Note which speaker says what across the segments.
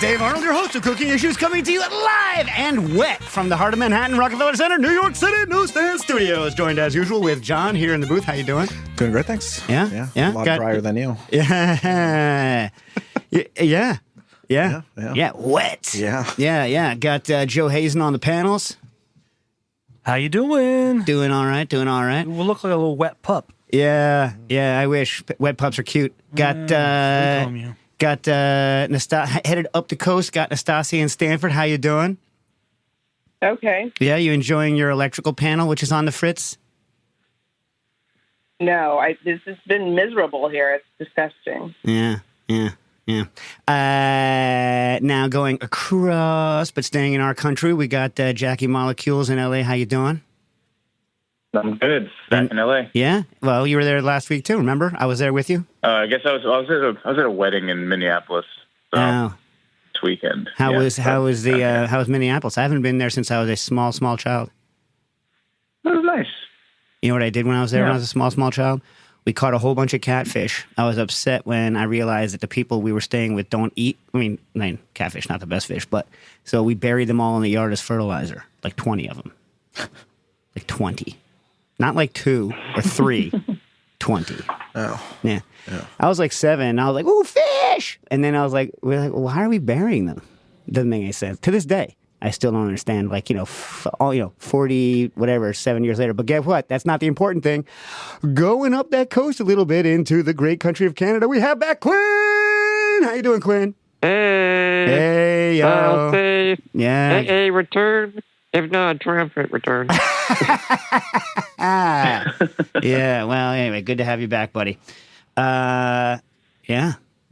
Speaker 1: Dave Arnold, your host of Cooking Issues, coming to you live and wet from the heart of Manhattan, Rockefeller Center, New York City Newsstand Studios. Joined as usual with John here in the booth. How you doing?
Speaker 2: Doing great, thanks.
Speaker 1: Yeah.
Speaker 2: A lot drier than you.
Speaker 1: Yeah. Wet. Yeah. Got Joe Hazen on the panels.
Speaker 3: How you doing?
Speaker 1: Doing all right.
Speaker 3: You look like a little wet pup.
Speaker 1: Yeah. I wish wet pups are cute. Got headed up the coast. Got Nastasia in Stanford. How you doing?
Speaker 4: Okay.
Speaker 1: Yeah, you enjoying your electrical panel, which is on the fritz?
Speaker 4: No, this has been miserable here. It's disgusting.
Speaker 1: Yeah. Now going across, but staying in our country, we got Jackie Molecules in L.A. How you doing?
Speaker 5: I'm good. Back in LA.
Speaker 1: Yeah. Well, you were there last week too. Remember, I was there with you.
Speaker 5: I guess I was at a wedding in Minneapolis. So this weekend.
Speaker 1: How was Minneapolis? I haven't been there since I was a small child.
Speaker 5: It was nice.
Speaker 1: You know what I did when I was there when I was a small child? We caught a whole bunch of catfish. I was upset when I realized that the people we were staying with don't eat. I mean, catfish, not the best fish, but so we buried them all in the yard as fertilizer, like 20 of them, like 20. Not like 2 or 3, 20.
Speaker 2: Oh.
Speaker 1: Yeah. I was like 7. And I was like, ooh, fish! And then we're like, well, why are we burying them? Doesn't make any sense. To this day, I still don't understand, 40, 7 years later. But guess what? That's not the important thing. Going up that coast a little bit into the great country of Canada, we have back Quinn! How you doing, Quinn?
Speaker 6: Hey,
Speaker 1: yo.
Speaker 6: I'll say,
Speaker 1: yeah.
Speaker 6: Hey, return, if not triumphant return.
Speaker 1: Yeah, well, anyway, good to have you back, buddy. Yeah.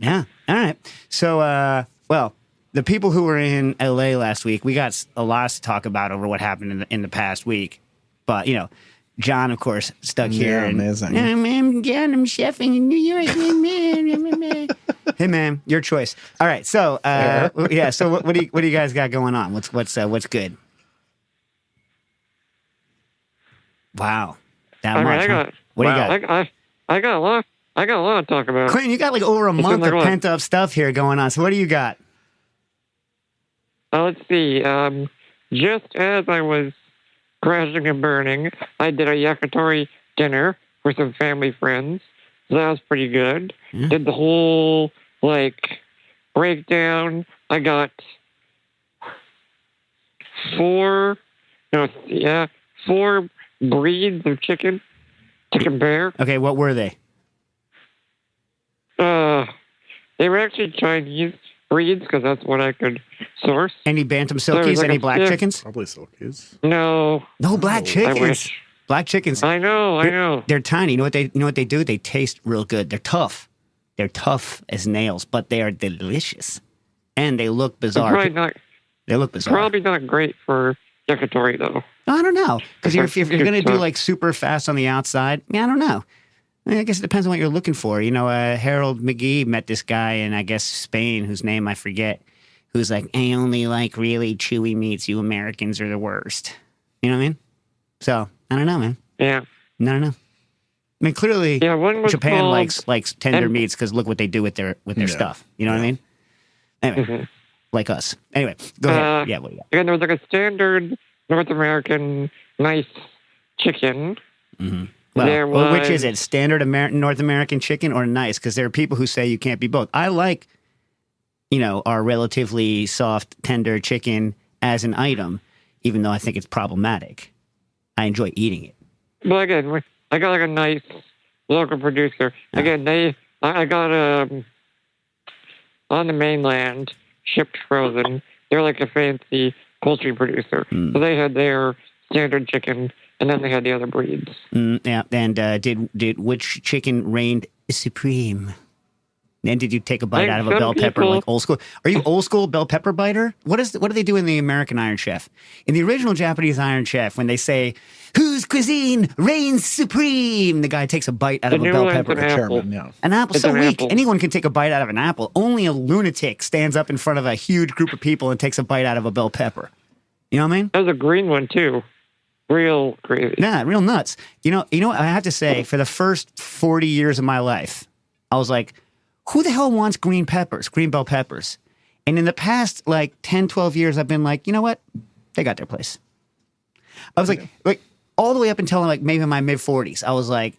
Speaker 1: All right. So, the people who were in L.A. last week, we got a lot to talk about over what happened in the past week. But, John, of course, stuck here.
Speaker 2: Yeah, amazing.
Speaker 1: I'm John, I'm chefing in New York. Hey, man, your choice. All right, so, so what do you guys got going on? What's good? Wow. That much, huh? What do you got?
Speaker 6: I got a lot to talk about.
Speaker 1: Quinn, you got like over a month of pent up stuff here going on. So what do you got?
Speaker 6: Let's see. Just as I was crashing and burning, I did a yakitori dinner for some family friends. So that was pretty good. Yeah. Did the whole breakdown. I got 4 breeds of chicken bear.
Speaker 1: Okay, what were they?
Speaker 6: They were actually Chinese breeds because that's what I could source.
Speaker 1: Any Bantam Silkies? Any black chickens?
Speaker 2: Probably Silkies.
Speaker 6: No
Speaker 1: black chickens.
Speaker 6: I wish.
Speaker 1: Black chickens.
Speaker 6: I know.
Speaker 1: They're tiny. You know what they do? They taste real good. They're tough. They're tough as nails, but they are delicious, and they look bizarre. They look bizarre.
Speaker 6: Probably not great for yakitori though.
Speaker 1: I don't know, because if you're going to do super fast on the outside, I don't know. I guess it depends on what you're looking for. Harold McGee met this guy in, I guess, Spain, whose name I forget, who's like, I only like really chewy meats. You Americans are the worst. You know what I mean? So, I don't know, man.
Speaker 6: Yeah.
Speaker 1: I don't know. I mean, clearly, Japan likes tender meats because look what they do with their stuff. You know what I mean? Anyway, like us. Anyway, go ahead. Yeah, what do you got?
Speaker 6: Again, there was a standard North American nice chicken.
Speaker 1: Mm-hmm. Well, which is it? Standard North American chicken or nice? Because there are people who say you can't be both. I like, our relatively soft, tender chicken as an item, even though I think it's problematic. I enjoy eating it.
Speaker 6: Well, again, I got a nice local producer. Again, I got on the mainland, shipped frozen. They're like a fancy poultry producer. So they had their standard chicken. And then they had the other breeds.
Speaker 1: Yeah, and did which chicken reigned supreme? And did you take a bite out of a bell pepper like old school? Are you old school bell pepper biter? What do they do in the American Iron Chef? In the original Japanese Iron Chef, when they say, whose cuisine reigns supreme, the guy takes a bite out of a bell pepper. An apple. So weak. Anyone can take a bite out of an apple. Only a lunatic stands up in front of a huge group of people and takes a bite out of a bell pepper. You know what I mean?
Speaker 6: There's a green one, too. Real crazy.
Speaker 1: Yeah, real nuts. You know what I have to say, for the first 40 years of my life, I was like, who the hell wants green bell peppers? And in the past, like 10, 12 years, I've been like, you know what? They got their place. I was like all the way up until like maybe my mid 40s. I was like,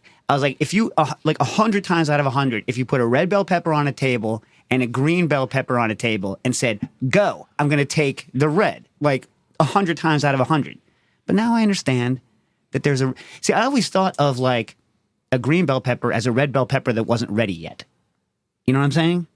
Speaker 1: if you, like 100 times out of 100, if you put a red bell pepper on a table and a green bell pepper on a table and said, go, I'm going to take the red, like 100 times out of 100. But now I understand that see, I always thought of like a green bell pepper as a red bell pepper that wasn't ready yet. You know what I'm saying?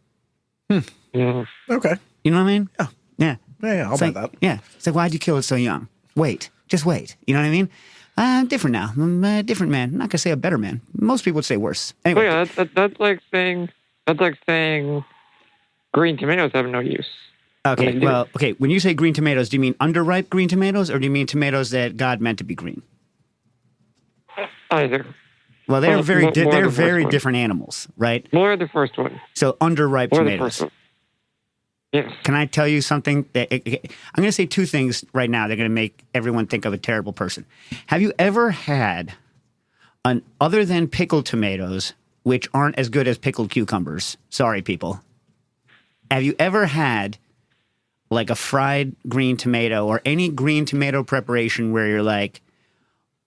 Speaker 6: Yeah.
Speaker 2: Okay.
Speaker 1: You know what I mean?
Speaker 2: Yeah.
Speaker 1: Yeah.
Speaker 2: Yeah, I'll
Speaker 1: It's
Speaker 2: buy
Speaker 1: like,
Speaker 2: that.
Speaker 1: yeah. It's like, why'd you kill it so young? Wait. Just wait. You know what I mean? I'm different now. I'm a different man. I'm not going to say a better man. Most people would say worse. Anyway.
Speaker 6: Oh, yeah, that's like saying green tomatoes have no use.
Speaker 1: Okay, well, okay. When you say green tomatoes, do you mean underripe green tomatoes or do you mean tomatoes that God meant to be green?
Speaker 6: Either.
Speaker 1: Well, they're
Speaker 6: Well,
Speaker 1: very
Speaker 6: more
Speaker 1: they're
Speaker 6: the
Speaker 1: very
Speaker 6: first one.
Speaker 1: different animals, right?
Speaker 6: More the first one.
Speaker 1: So underripe
Speaker 6: More the first
Speaker 1: tomatoes.
Speaker 6: one. Yes.
Speaker 1: Can I tell you something? I'm going to say two things right now. They're going to make everyone think of a terrible person. Have you ever had other than pickled tomatoes, which aren't as good as pickled cucumbers? Sorry, people. Have you ever had like a fried green tomato or any green tomato preparation where you're like,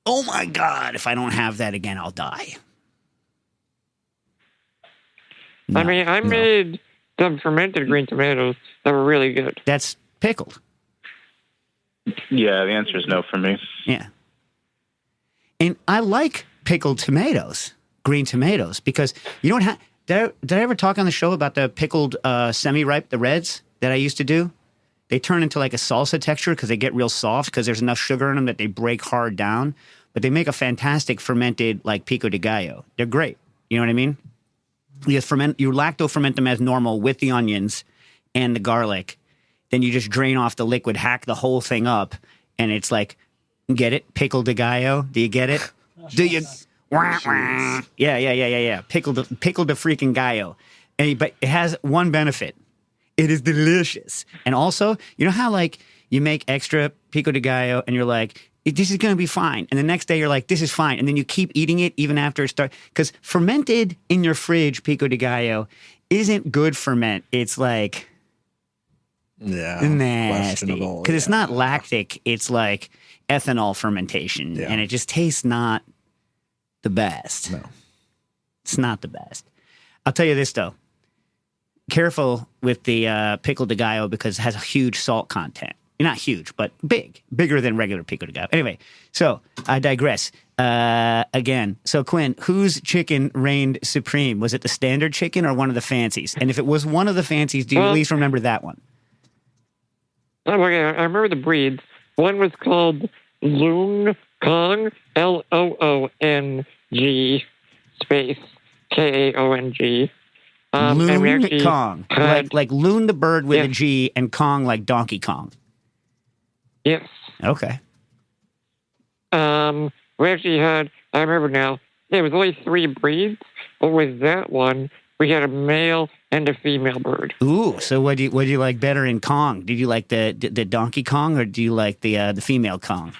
Speaker 1: oh my God, if I don't have that again, I'll die? No,
Speaker 6: I mean, I made some fermented green tomatoes that were really good.
Speaker 1: that's pickled.
Speaker 5: Yeah, the answer is no for me.
Speaker 1: Yeah. And I like pickled tomatoes, green tomatoes, because you don't have. Did I ever talk on the show about the pickled semi-ripe, the reds that I used to do? They turn into like a salsa texture because they get real soft because there's enough sugar in them that they break hard down. But they make a fantastic fermented like pico de gallo. They're great. You know what I mean? You lacto ferment them as normal with the onions and the garlic. Then you just drain off the liquid, hack the whole thing up, and it's like, get it? Pickle de gallo. Do you get it? Do you? Wah, wah. Yeah. Pickle the freaking gallo. But it has one benefit. It is delicious. And also, you know how like you make extra pico de gallo and you're like, this is going to be fine. And the next day you're like, this is fine. And then you keep eating it even after it starts. Because fermented in your fridge pico de gallo isn't good ferment. It's like nasty.
Speaker 2: questionable,
Speaker 1: Because it's not lactic. It's like ethanol fermentation.
Speaker 2: Yeah.
Speaker 1: And it just tastes not the best.
Speaker 2: No.
Speaker 1: It's not the best. I'll tell you this, though. Careful with the pico de gallo because it has a huge salt content. Not huge, but bigger than regular pico de gallo. Anyway, so I digress. Again, so Quinn, whose chicken reigned supreme? Was it the standard chicken or one of the fancies? And if it was one of the fancies, do you at least remember that one?
Speaker 6: Oh, okay, I remember the breeds. One was called Loon Kong, Loong space Kaong. And we
Speaker 1: Loon
Speaker 6: actually
Speaker 1: Kong,
Speaker 6: had-
Speaker 1: like Loon the bird with
Speaker 6: Yeah.
Speaker 1: a G, and Kong like Donkey Kong.
Speaker 6: Yes.
Speaker 1: Okay.
Speaker 6: We actually had, I remember now, there was only 3 breeds, but with that one, we had a male and a female bird.
Speaker 1: Ooh, so what do you like better in Kong? Did you like the Donkey Kong or do you like the female Kong?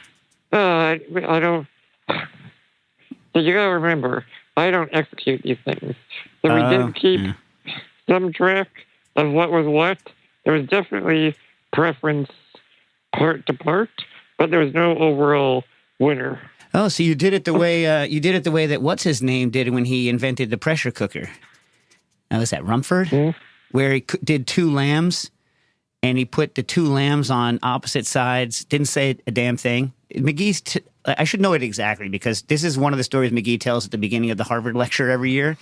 Speaker 6: I don't. So you gotta remember, I don't execute these things. So we did keep some track of what was what. There was definitely preference part to part, but there was no overall winner.
Speaker 1: Oh, so you did it the way that what's his name did when he invented the pressure cooker. Was that Rumford?
Speaker 6: Mm-hmm.
Speaker 1: Where he did 2 lambs, and he put the 2 lambs on opposite sides. Didn't say a damn thing. McGee's. I should know it exactly because this is one of the stories McGee tells at the beginning of the Harvard lecture every year,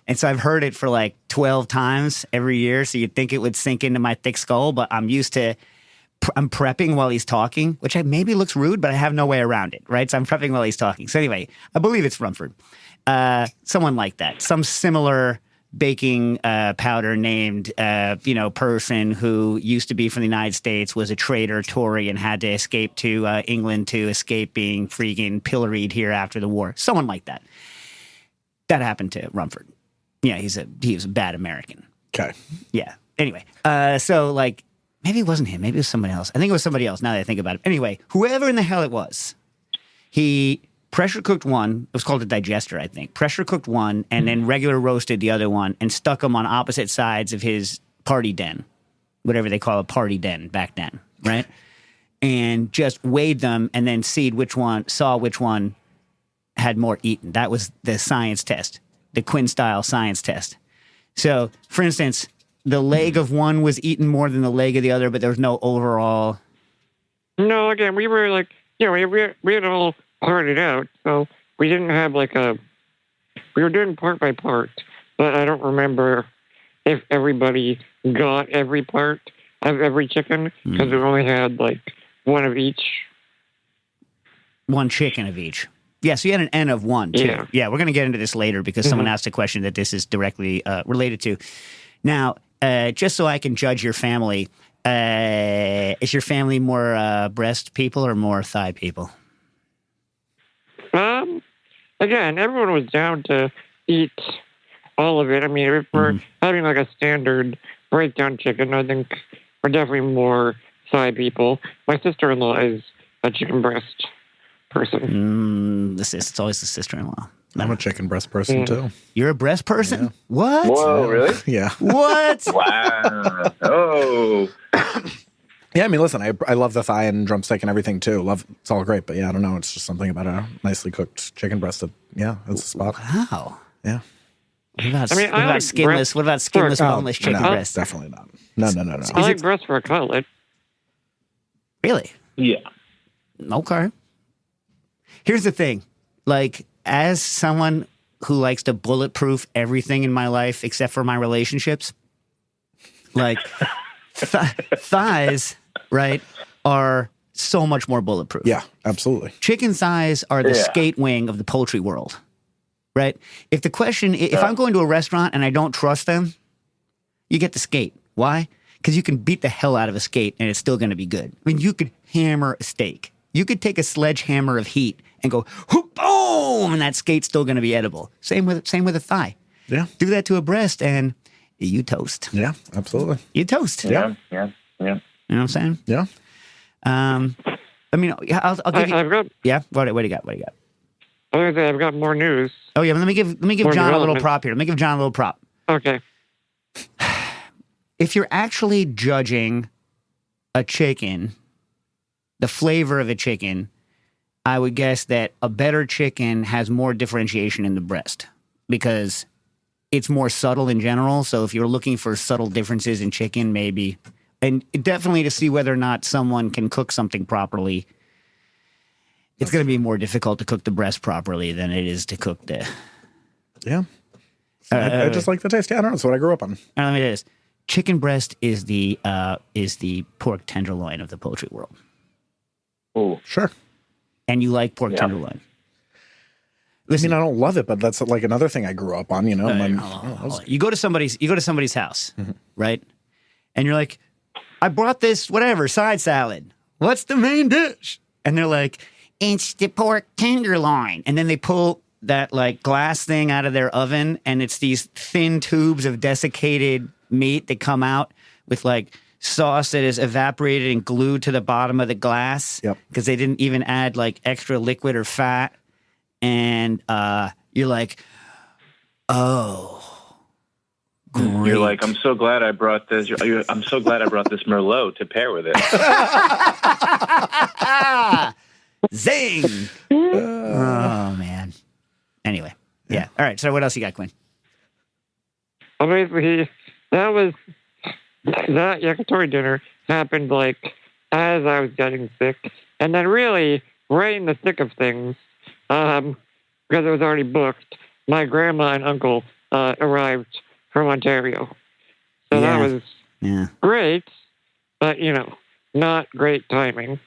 Speaker 1: and so I've heard it for like 12 times every year. So you'd think it would sink into my thick skull, but I'm used to. I'm prepping while he's talking, which maybe looks rude, but I have no way around it, right? So I'm prepping while he's talking. So anyway, I believe it's Rumford. Someone like that. Some similar baking powder named, person who used to be from the United States, was a traitor Tory and had to escape to England to escape being freaking pilloried here after the war. Someone like that. That happened to Rumford. Yeah, he was a bad American.
Speaker 2: Okay.
Speaker 1: Yeah. Anyway, so like, maybe it wasn't him. Maybe it was somebody else. I think it was somebody else now that I think about it. Anyway, whoever in the hell it was, he pressure cooked one. It was called a digester, I think. Pressure cooked one and then regular roasted the other one and stuck them on opposite sides of his party den. whatever they call a party den back then, right? And just weighed them and then saw which one had more eaten. That was the science test, the Quinn style science test. So, for instance, the leg of one was eaten more than the leg of the other, but there was no overall.
Speaker 6: No, again, we were like, we had all parted out, so we didn't have like we were doing part by part, but I don't remember if everybody got every part of every chicken, because we only had like one of each.
Speaker 1: One chicken of each. Yeah, so you had an N of one, too. Yeah, we're going to get into this later because someone asked a question that this is directly related to. Now, just so I can judge your family, is your family more breast people or more thigh people?
Speaker 6: Again, everyone was down to eat all of it. I mean, if we're having like a standard breakdown chicken, I think we're definitely more thigh people. My sister-in-law is a chicken breast person.
Speaker 1: It's always the sister-in-law.
Speaker 2: I'm a chicken breast person too.
Speaker 1: You're a breast person?
Speaker 2: Yeah.
Speaker 1: What?
Speaker 5: Whoa, really?
Speaker 2: Yeah.
Speaker 1: What?
Speaker 5: Wow. Oh.
Speaker 2: Yeah, I mean, listen, I love the thigh and drumstick and everything too. It's all great, but yeah, I don't know. It's just something about a nicely cooked chicken breast that, it's a spot.
Speaker 1: Wow.
Speaker 2: Yeah.
Speaker 1: What about skinless? What about skinless, boneless chicken breast?
Speaker 2: Definitely not. No.
Speaker 6: I like breast for a cutlet.
Speaker 1: Really?
Speaker 5: Yeah.
Speaker 1: Okay. Here's the thing. Like, as someone who likes to bulletproof everything in my life except for my relationships, like thighs, right, are so much more bulletproof.
Speaker 2: Yeah, absolutely.
Speaker 1: Chicken thighs are the skate wing of the poultry world, right? If I'm going to a restaurant and I don't trust them, you get the skate. Why? Because you can beat the hell out of a skate and it's still going to be good. I mean, you could hammer a steak. You could take a sledgehammer of heat and go, whoop, boom, and that skate's still going to be edible. Same with a thigh.
Speaker 2: Yeah.
Speaker 1: Do that to a breast and you toast.
Speaker 2: Yeah, absolutely.
Speaker 1: You toast.
Speaker 5: Yeah.
Speaker 1: You know what I'm saying?
Speaker 2: Yeah.
Speaker 1: I mean, I'll give you.
Speaker 6: I've got.
Speaker 1: Yeah. What do you got? What do you got?
Speaker 6: I was gonna say I've got more news.
Speaker 1: Oh yeah. Let me give John a little prop here. Let me give John a little prop.
Speaker 6: Okay.
Speaker 1: If you're actually judging a chicken, the flavor of a chicken, I would guess that a better chicken has more differentiation in the breast because it's more subtle in general. So if you're looking for subtle differences in chicken, maybe, and definitely to see whether or not someone can cook something properly, it's going to be more difficult to cook the breast properly than it is to cook the.
Speaker 2: Yeah. I just like the taste. Yeah, I don't know. It's what I grew up on.
Speaker 1: Let me do this. Chicken breast is the pork tenderloin of the poultry world.
Speaker 5: Oh,
Speaker 2: Sure.
Speaker 1: And you like pork tenderloin.
Speaker 2: Listen, I don't love it, but that's like another thing I grew up on, you know.
Speaker 1: You go to somebody's house, right? And you're like, I brought this whatever side salad. What's the main dish? And they're like, it's the pork tenderloin. And then they pull that like glass thing out of their oven, and it's these thin tubes of desiccated meat that come out with like sauce that is evaporated and glued to the bottom of the glass.
Speaker 2: Yep.
Speaker 1: Because they didn't even add like extra liquid or fat. And you're like, oh, great.
Speaker 5: You're like, I'm so glad I brought this. I'm so glad I brought this Merlot to pair with it.
Speaker 1: Zing! Oh, man. Anyway, yeah. All right, so what else you got, Quinn?
Speaker 6: Obviously, that yakitori dinner happened like as I was getting sick. And then really, right in the thick of things, because it was already booked, my grandma and uncle arrived from Ontario. So that was great, but, not great timing.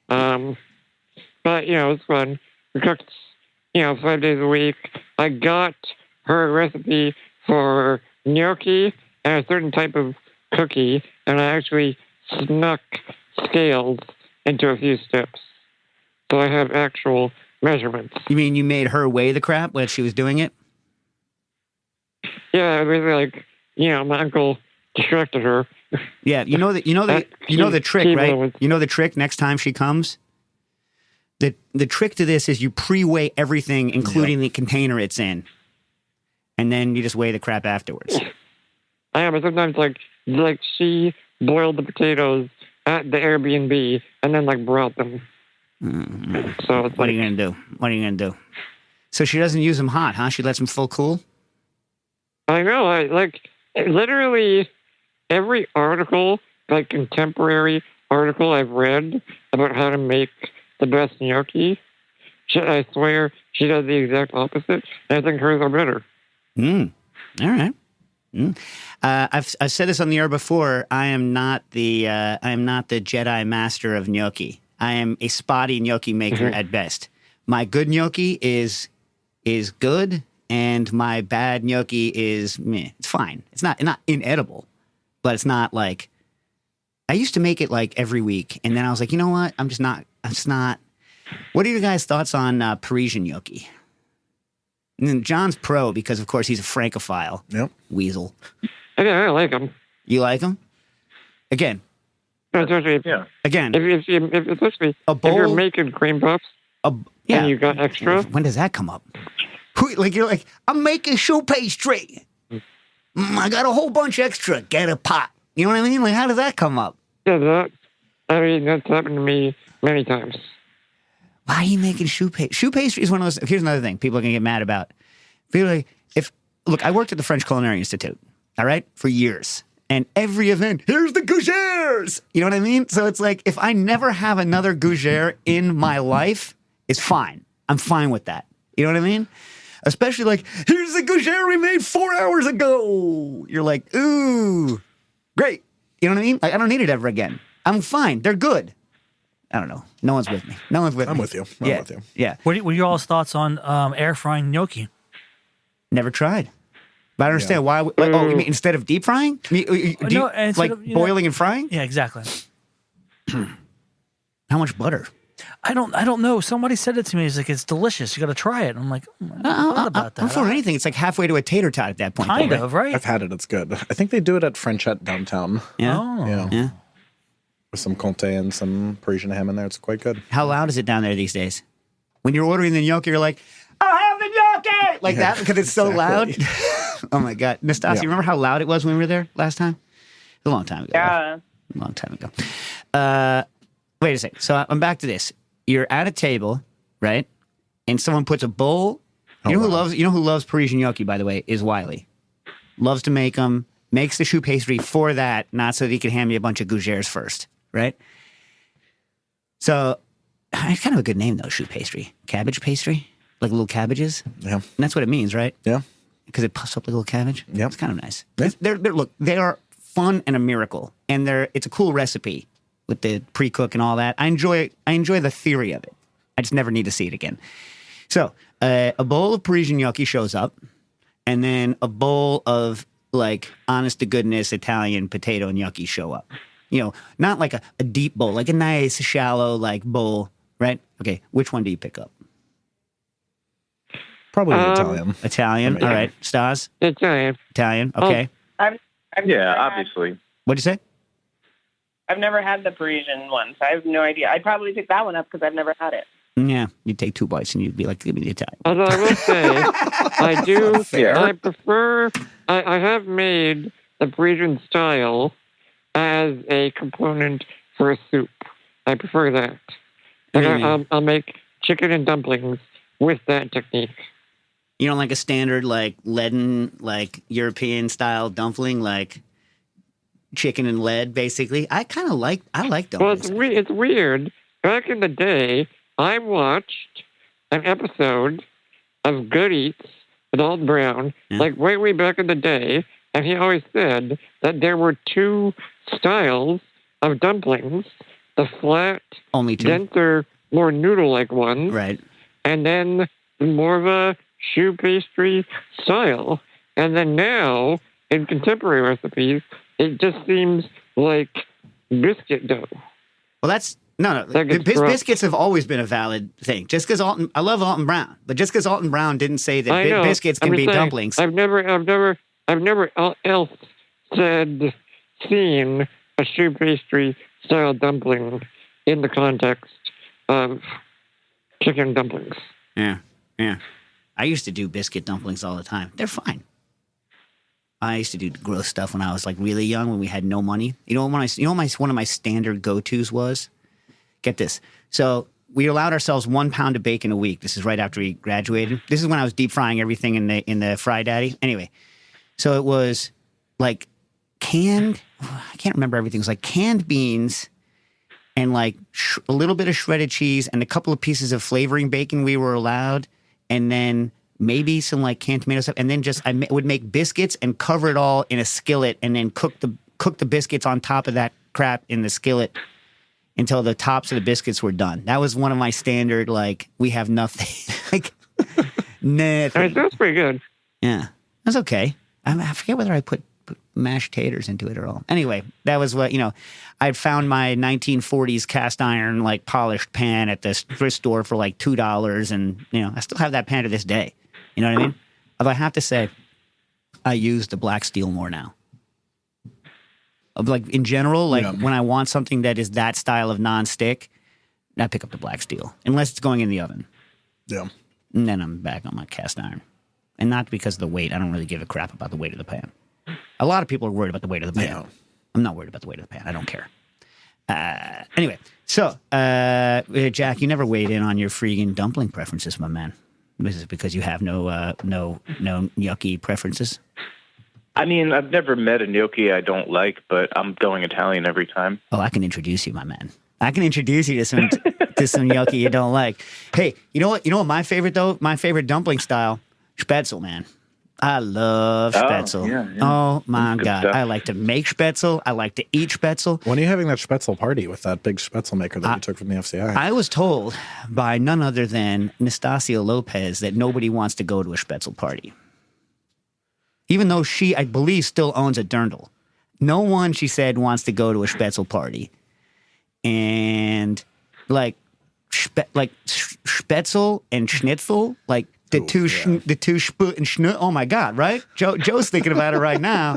Speaker 6: But, it was fun. We cooked, 5 days a week. I got her recipe for gnocchi and a certain type of cookie, and I actually snuck scales into a few steps. So I have actual measurements.
Speaker 1: You mean you made her weigh the crap while she was doing it?
Speaker 6: Yeah, it was like, my uncle distracted her.
Speaker 1: Yeah, you know the trick, right? You know the trick next time she comes? The trick to this is you pre-weigh everything, including the container it's in. And then you just weigh the crap afterwards.
Speaker 6: I am, but sometimes, like she boiled the potatoes at the Airbnb and then like brought them. So it's
Speaker 1: What are you gonna do? What are you gonna do? So she doesn't use them hot, huh? She lets them full cool.
Speaker 6: I know. I like literally every article, like contemporary article I've read about how to make the best gnocchi. I swear she does the exact opposite. I think hers are better.
Speaker 1: All right. I've said this on the air before. I am not the Jedi master of gnocchi. I am a spotty gnocchi maker at best. My good gnocchi is good, and my bad gnocchi is meh. It's fine. It's not inedible, but it's not like I used to make it like every week, and then I was like, you know what? I'm just not. What are your guys' thoughts on Parisian gnocchi? And then John's pro because, of course, he's a Francophile.
Speaker 2: Yep.
Speaker 1: Weasel.
Speaker 6: I like them.
Speaker 1: You like them? Again.
Speaker 6: Especially
Speaker 5: Yeah.
Speaker 1: Again.
Speaker 6: Especially
Speaker 1: A bowl?
Speaker 6: if you're making cream puffs
Speaker 1: Yeah.
Speaker 6: and you got extra.
Speaker 1: When does that come up? You're like, I'm making choux pastry. I got a whole bunch extra. Get a pot. You know what I mean? Like, how does that come up?
Speaker 6: Yeah, that's happened to me many times.
Speaker 1: Why are you making choux pastry? Choux pastry is one of those. Here's another thing people are going to get mad about. Look, I worked at the French Culinary Institute, all right, for years. And every event, here's the gougères. You know what I mean? So it's like, if I never have another gougère in my life, it's fine. I'm fine with that. You know what I mean? Especially like, here's the gougère we made 4 hours ago. You're like, ooh, great. You know what I mean? Like, I don't need it ever again. I'm fine. They're good. I don't know. No one's with me.
Speaker 2: I'm with you. I'm with you.
Speaker 1: Yeah.
Speaker 3: What are your all's thoughts on air frying gnocchi?
Speaker 1: Never tried. But I don't understand why. Like, oh, you mean instead of deep frying? Boiling and frying?
Speaker 3: Yeah, exactly.
Speaker 1: How much butter?
Speaker 3: I don't know. Somebody said it to me. It's like, it's delicious. You got to try it. I'm like, I thought about that.
Speaker 1: I'm for anything. It's like halfway to a tater tot at that point.
Speaker 3: Kind of, right?
Speaker 2: I've had it. It's good. I think they do it at Frenchette downtown.
Speaker 1: Yeah.
Speaker 3: Oh.
Speaker 2: Yeah. With some Comté and some Parisian ham in there. It's quite good.
Speaker 1: How loud is it down there these days? When you're ordering the gnocchi, you're like, I'll have the gnocchi! Like that because it's so loud. Oh, my God. Nastassia, remember how loud it was when we were there last time? A long time ago.
Speaker 4: Yeah.
Speaker 1: A long time ago. Wait a second. So I'm back to this. You're at a table, right? And someone puts a bowl. You know who loves Parisian gnocchi, by the way, is Wiley. Loves to make them. Makes the choux pastry for that, not so that he can hand me a bunch of gougères first, right? So it's kind of a good name, though, choux pastry. Cabbage pastry? Like little cabbages?
Speaker 2: Yeah.
Speaker 1: And that's what it means, right?
Speaker 2: Yeah.
Speaker 1: Because it puffs up like a little cabbage?
Speaker 2: Yeah.
Speaker 1: It's kind of nice.
Speaker 2: Yeah.
Speaker 1: Look, they are fun and a miracle. And it's a cool recipe with the pre-cook and all that. I enjoy the theory of it. I just never need to see it again. So a bowl of Parisian gnocchi shows up, and then a bowl of like honest to goodness Italian potato gnocchi show up. You know, not like a deep bowl, like a nice shallow like bowl, right? Okay, which one do you pick up?
Speaker 2: Probably Italian.
Speaker 1: Italian. All right, Stas.
Speaker 6: Italian.
Speaker 1: Okay.
Speaker 4: I've
Speaker 5: Yeah, obviously.
Speaker 1: What'd you say?
Speaker 4: I've never had the Parisian one, so I have no idea. I'd probably pick that one up because I've never had it.
Speaker 1: Yeah, you'd take 2 bites and you'd be like, give me the Italian.
Speaker 6: Although I will say, I prefer, I have made the Parisian style as a component for a soup. I prefer that. Like I'll make chicken and dumplings with that technique.
Speaker 1: You don't like a standard, like, leaden, like, European-style dumpling, like chicken and lead, basically? I like dumplings.
Speaker 6: Well, it's weird. Back in the day, I watched an episode of Good Eats with Alton Brown, like way back in the day, and he always said that there were 2 styles of dumplings, the flat,
Speaker 1: Only 2.
Speaker 6: denser, more noodle-like ones,
Speaker 1: Right.
Speaker 6: and then more of a choux pastry style. And then now, in contemporary recipes, it just seems like biscuit dough.
Speaker 1: Well, that's... No. Biscuits have always been a valid thing. Just because I love Alton Brown, but just because Alton Brown didn't say that biscuits can be dumplings.
Speaker 6: I've never else seen a choux pastry style dumpling in the context of chicken dumplings.
Speaker 1: Yeah. I used to do biscuit dumplings all the time. They're fine. I used to do gross stuff when I was like really young when we had no money. You know what one of my standard go-tos was? Get this. So we allowed ourselves 1 pound of bacon a week. This is right after we graduated. This is when I was deep frying everything in the Fry Daddy. Anyway, so it was like canned. I can't remember everything. It was like canned beans and like a little bit of shredded cheese and a couple of pieces of flavoring bacon we were allowed, and then maybe some like canned tomato stuff, and then just would make biscuits and cover it all in a skillet, and then cook the biscuits on top of that crap in the skillet until the tops of the biscuits were done. That was one of my standard, like, we have nothing. Like, nothing.
Speaker 6: That's pretty good.
Speaker 1: Yeah, that's okay. I forget whether I put mashed taters into it or all. Anyway, that was what, I'd found my 1940s cast iron, like, polished pan at the thrift store for like $2, and, I still have that pan to this day. You know what I mean? Although I have to say, I use the black steel more now. Like, in general, like, when I want something that is that style of non-stick, I pick up the black steel. Unless it's going in the oven.
Speaker 2: Yeah.
Speaker 1: And then I'm back on my cast iron. And not because of the weight. I don't really give a crap about the weight of the pan. A lot of people are worried about the weight of the pan.
Speaker 2: Yeah.
Speaker 1: I'm not worried about the weight of the pan. I don't care. Anyway, so, Jack, you never weighed in on your freaking dumpling preferences, my man. This is because you have no yucky preferences?
Speaker 5: I mean, I've never met a gnocchi I don't like, but I'm going Italian every time.
Speaker 1: Oh, I can introduce you, my man. I can introduce you to some gnocchi you don't like. Hey, you know what? You know what my favorite though? My favorite dumpling style, Spätzle, man. I love Spätzle.
Speaker 5: Yeah.
Speaker 1: Oh my God,
Speaker 5: stuff.
Speaker 1: I like to make Spätzle. I like to eat Spätzle.
Speaker 2: When are you having that Spätzle party with that big Spätzle maker that you took from the FCI?
Speaker 1: I was told by none other than Nastasia Lopez that nobody wants to go to a Spätzle party. Even though she, I believe, still owns a dirndl. No one, she said, wants to go to a Spätzle party. And like Spätzle and Schnitzel, like the two Sput and Schnut. Oh my God, right? Joe's thinking about it right now.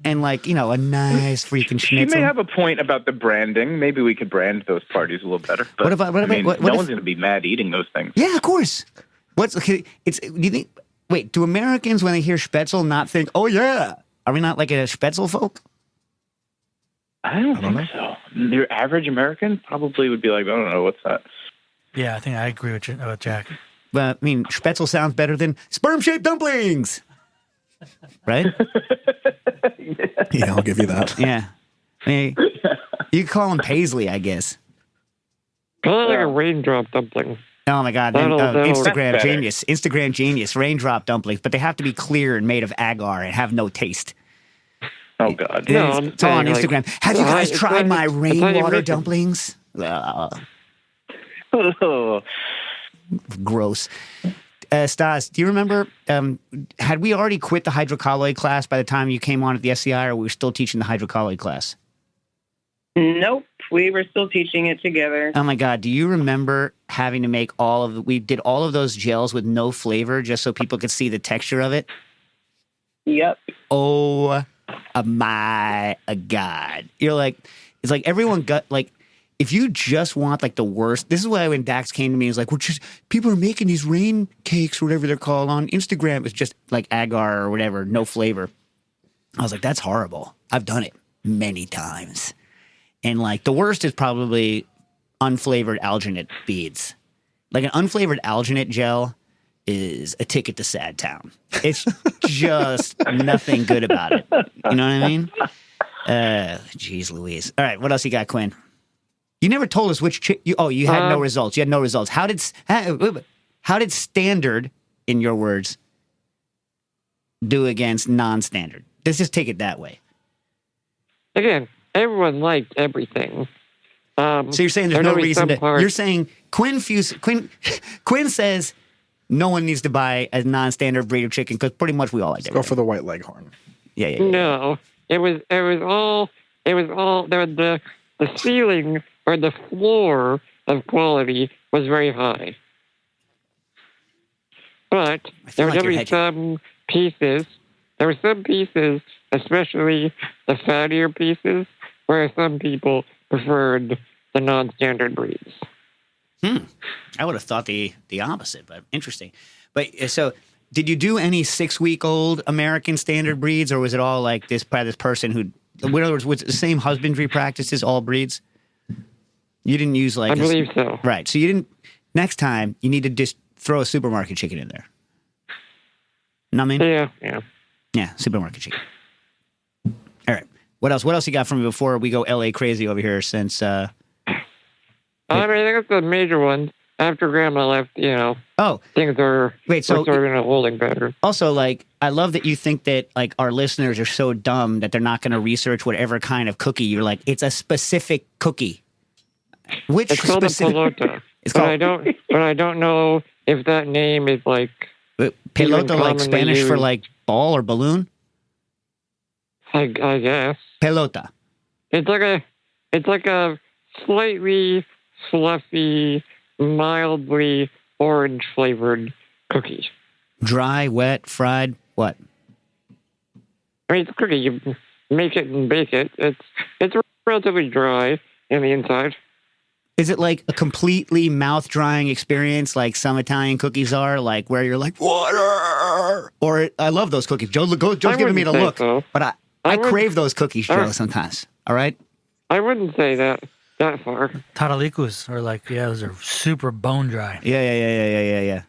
Speaker 1: And like, a nice freaking Schnitzel.
Speaker 5: She may have a point about the branding. Maybe we could brand those parties a little better. But no one's going to be mad eating those things.
Speaker 1: Yeah, of course. Do you think? Wait, do Americans, when they hear Spätzle, not think, oh, yeah? Are we not like a Spätzle folk?
Speaker 5: I don't think so. Your average American probably would be like, I don't know, what's that?
Speaker 3: Yeah, I think I agree with Jack.
Speaker 1: Well, I mean, Spätzle sounds better than sperm-shaped dumplings. Right?
Speaker 2: Yeah, I'll give you that.
Speaker 1: Yeah. I mean, you could call them paisley, I guess.
Speaker 6: Kind of like a raindrop dumpling.
Speaker 1: Oh my God! Instagram genius, raindrop dumplings, but they have to be clear and made of agar and have no taste.
Speaker 5: Oh God!
Speaker 1: It's all on Instagram. Have you guys tried my rainwater dumplings? Gross. Stas, do you remember? Had we already quit the hydrocolloid class by the time you came on at the SCI, or were we still teaching the hydrocolloid class?
Speaker 4: Nope, we were still teaching it together.
Speaker 1: Oh my God, do you remember having to make we did all of those gels with no flavor just so people could see the texture of it?
Speaker 4: Yep.
Speaker 1: Oh my God. You're like, it's like everyone got like, if you just want like the worst, this is why when Dax came to me, he was like, people are making these rain cakes or whatever they're called on Instagram. It's just like agar or whatever, no flavor. I was like, that's horrible. I've done it many times. And like the worst is probably unflavored alginate beads. Like an unflavored alginate gel is a ticket to Sad Town. It's just nothing good about it. You know what I mean? Jeez Louise. All right, what else you got, Quinn? You never told us which you had no results. You had no results. How did standard, in your words, do against non-standard? Let's just take it that way.
Speaker 6: Again, everyone liked everything.
Speaker 1: So you're saying there's no reason to... You're saying Quinn says no one needs to buy a non-standard breed of chicken because pretty much we all like it.
Speaker 2: Go for the white leghorn.
Speaker 1: Yeah.
Speaker 6: No, it was all the ceiling or the floor of quality was very high. But there were going to be some pieces, especially the fattier pieces, where some people preferred the non-standard breeds.
Speaker 1: I would have thought the opposite, but interesting. But so did you do any 6-week-old American standard breeds, or was it all like this by this person who, in other words, was it the same husbandry practices, all breeds? You didn't use like...
Speaker 6: I believe so.
Speaker 1: Right. So you didn't... Next time, you need to just throw a supermarket chicken in there. Know what I mean?
Speaker 6: Yeah.
Speaker 1: Yeah, supermarket chicken. All right. What else? What else you got for me before we go LA crazy over here since...
Speaker 6: I mean, I think it's the major one. After Grandma left, things are sort of in a holding pattern.
Speaker 1: Also, like, I love that you think that, like, our listeners are so dumb that they're not going to research whatever kind of cookie. You're like, it's a specific cookie. Which
Speaker 6: it's called
Speaker 1: specific?
Speaker 6: A pelota. But I don't know if that name is like...
Speaker 1: Pelota, like Spanish for, like, ball or balloon?
Speaker 6: I guess.
Speaker 1: Pelota.
Speaker 6: It's like a slightly fluffy, mildly orange flavored cookie.
Speaker 1: Dry, wet, fried, what?
Speaker 6: I mean, it's a cookie. You make it and bake it. It's relatively dry in the inside.
Speaker 1: Is it like a completely mouth-drying experience like some Italian cookies are, like where you're like, water? Or I love those cookies. Joe's giving me the look.
Speaker 6: So.
Speaker 1: But I crave those cookies, Joe, sometimes. All right?
Speaker 6: I wouldn't say that far.
Speaker 3: Taralikus are like, those are super bone dry.
Speaker 1: Yeah.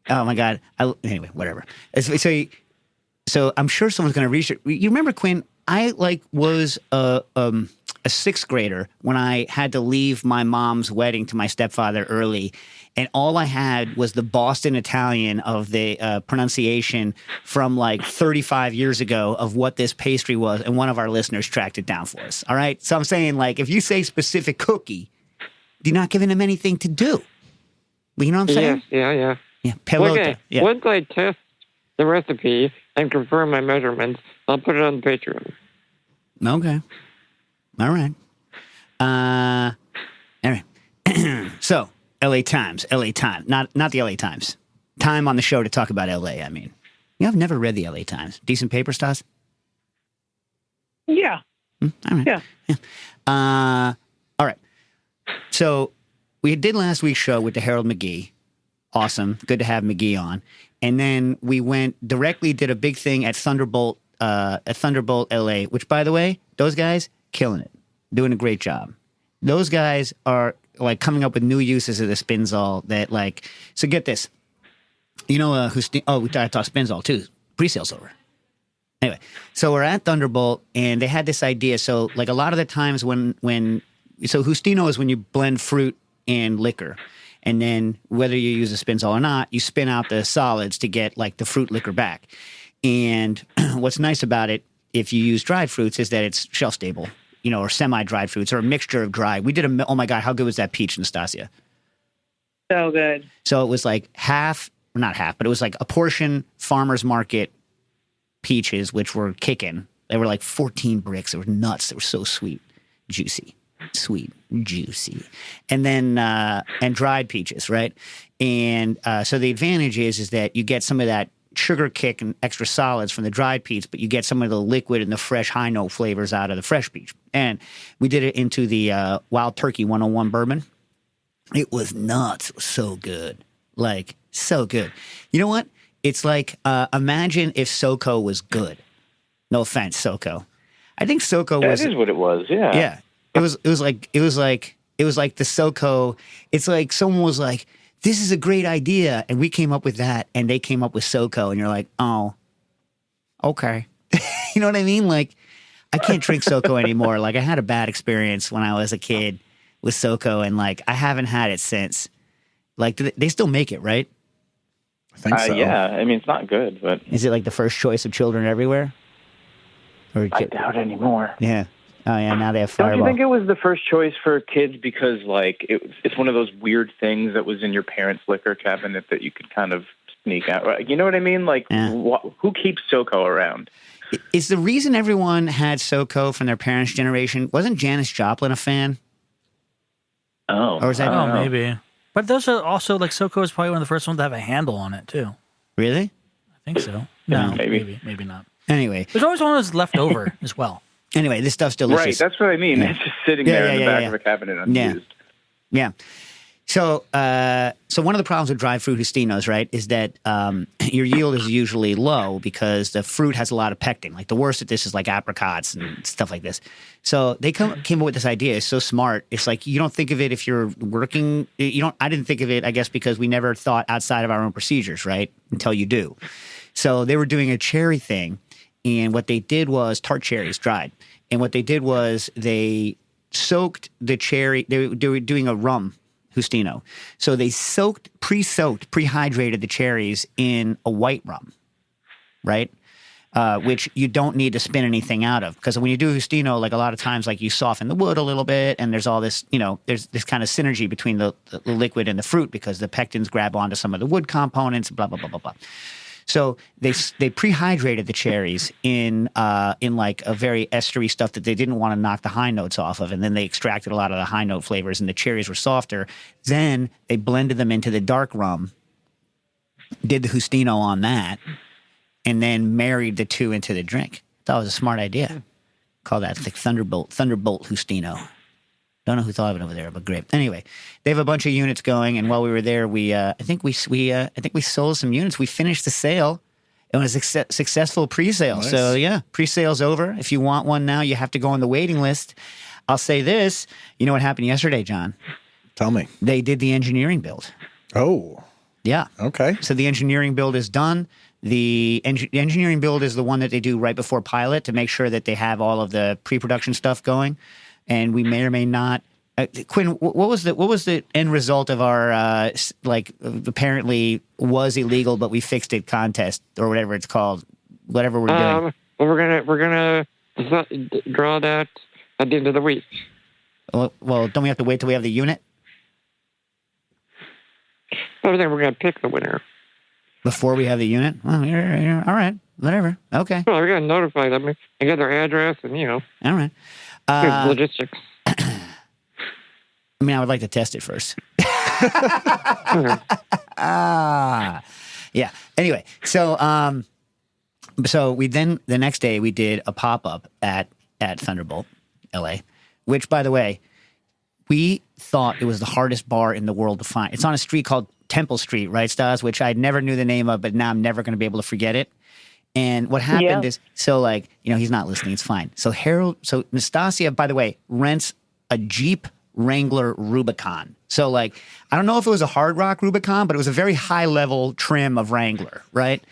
Speaker 1: Oh, my God. Anyway, whatever. So I'm sure someone's going to research. You remember, Quinn, I was a 6th grader when I had to leave my mom's wedding to my stepfather early, and all I had was the Boston Italian of the pronunciation from like 35 years ago of what this pastry was, and one of our listeners tracked it down for us. All right, so I'm saying, like, if you say specific cookie, you're not giving them anything to do. You know what I'm saying?
Speaker 6: Yeah.
Speaker 1: Pelota.
Speaker 6: Okay.
Speaker 1: Yeah.
Speaker 6: Once I test the recipe and confirm my measurements, I'll put it on Patreon.
Speaker 1: Okay. All right. All right. So, LA Times. Not the LA Times. Time on the show to talk about LA, I mean. I've never read the LA Times. Decent paper, Stas?
Speaker 4: Yeah.
Speaker 1: All right. Yeah. All right. So, we did last week's show with the Harold McGee. Awesome. Good to have McGee on. And then we did a big thing at Thunderbolt LA, which, by the way, those guys, killing it. Doing a great job. Those guys are, like, coming up with new uses of the Spinzall that, like, so get this. You know we talked Spinzall, too. Pre-sale's over. Anyway, so we're at Thunderbolt, and they had this idea. So, like, a lot of the times so Justino is when you blend fruit and liquor. And then whether you use a Spinzall or not, you spin out the solids to get, like, the fruit liquor back. And what's nice about it, if you use dried fruits, is that it's shelf stable, or semi-dried fruits, or a mixture of dry. We did oh my God, how good was that peach, Nastasia?
Speaker 4: So good.
Speaker 1: So it was like not half, but it was like a portion farmer's market peaches, which were kicking. They were like 14 bricks. They were nuts. They were so sweet, juicy. And then, and dried peaches, right? And so the advantage is that you get some of that sugar kick and extra solids from the dried peach, but you get some of the liquid and the fresh high note flavors out of the fresh peach. And we did it into the Wild Turkey 101 bourbon. It was nuts. It was so good. Like, so good. You know what? It's like, imagine if SoCo was good. No offense, SoCo. I think SoCo was...
Speaker 5: That is what it was, yeah.
Speaker 1: Yeah. It was like the SoCo. It's like someone was like, this is a great idea. And we came up with that, and they came up with SoCo. And you're like, oh, okay. You know what I mean? Like, I can't drink SoCo anymore. Like, I had a bad experience when I was a kid with SoCo, and, like, I haven't had it since. Like, they still make it, right?
Speaker 2: I think so.
Speaker 5: Yeah. I mean, it's not good, but...
Speaker 1: Is it like the first choice of children everywhere? Or
Speaker 5: I doubt anymore.
Speaker 1: Yeah. Oh, yeah, now they have Fireball.
Speaker 5: Don't you think it was the first choice for kids because, like, it's one of those weird things that was in your parents' liquor cabinet that you could kind of sneak out? You know what I mean? Like, who keeps SoCo around?
Speaker 1: Is the reason everyone had SoCo from their parents' generation, wasn't Janis Joplin a fan?
Speaker 5: Oh.
Speaker 1: Or was that?
Speaker 3: Oh, maybe. But those are also, like, SoCo is probably one of the first ones to have a handle on it, too.
Speaker 1: Really?
Speaker 3: I think so. No,
Speaker 5: maybe
Speaker 3: not.
Speaker 1: Anyway.
Speaker 3: There's always one that's left over as well.
Speaker 1: Anyway, this stuff's delicious.
Speaker 5: Right, that's what I mean.
Speaker 1: Yeah.
Speaker 5: It's just sitting there in the back of a cabinet unused.
Speaker 1: Yeah. So one of the problems with dried fruit Justinos, right, is that your yield is usually low because the fruit has a lot of pectin. Like the worst at this is like apricots and stuff like this. So they came up with this idea. It's so smart. It's like you don't think of it if you're working. I didn't think of it, I guess, because we never thought outside of our own procedures, right, until you do. So they were doing a cherry thing, and what they did was tart cherries dried. And what they did was they soaked the cherry. They were doing a rum Justino. So they prehydrated the cherries in a white rum, right? Which you don't need to spin anything out of. Because when you do Justino, like a lot of times, like you soften the wood a little bit, and there's all this, there's this kind of synergy between the liquid and the fruit because the pectins grab onto some of the wood components, blah, blah, blah, blah, blah. So they prehydrated the cherries in like a very estery stuff that they didn't want to knock the high notes off of, and then they extracted a lot of the high note flavors, and the cherries were softer. Then they blended them into the dark rum, did the Justino on that, and then married the two into the drink. Thought it was a smart idea. Call that like Thunderbolt Justino. Don't know who thought of it over there, but great. Anyway, they have a bunch of units going, and while we were there, I think we sold some units. We finished the sale. It was a successful pre-sale. Nice. So yeah, pre-sale's over. If you want one now, you have to go on the waiting list. I'll say this: you know what happened yesterday, John?
Speaker 2: Tell me.
Speaker 1: They did the engineering build.
Speaker 2: Oh,
Speaker 1: yeah.
Speaker 2: Okay.
Speaker 1: So the engineering build is done. The engineering build is the one that they do right before pilot to make sure that they have all of the pre-production stuff going. And we may or may not. Quinn, what was the end result of our apparently was illegal but we fixed it contest or whatever it's called, whatever we're doing?
Speaker 6: Well, we're gonna draw that at the end of the week.
Speaker 1: Well, don't we have to wait till we have the unit?
Speaker 6: I think we're gonna pick the winner
Speaker 1: before we have the unit. Well, you're all right, whatever. Okay.
Speaker 6: Well, we're gonna notify them and get their address and
Speaker 1: All right.
Speaker 6: Logistics.
Speaker 1: I mean, I would like to test it first. Yeah. Anyway, so we then the next day we did a pop-up at Thunderbolt, LA, which, by the way, we thought it was the hardest bar in the world to find. It's on a street called Temple Street, right, Stas? Which I never knew the name of, but now I'm never going to be able to forget it. And what happened is, he's not listening. It's fine. So Nastasia, by the way, rents a Jeep Wrangler Rubicon. So I don't know if it was a hard rock Rubicon, but it was a very high level trim of Wrangler, right?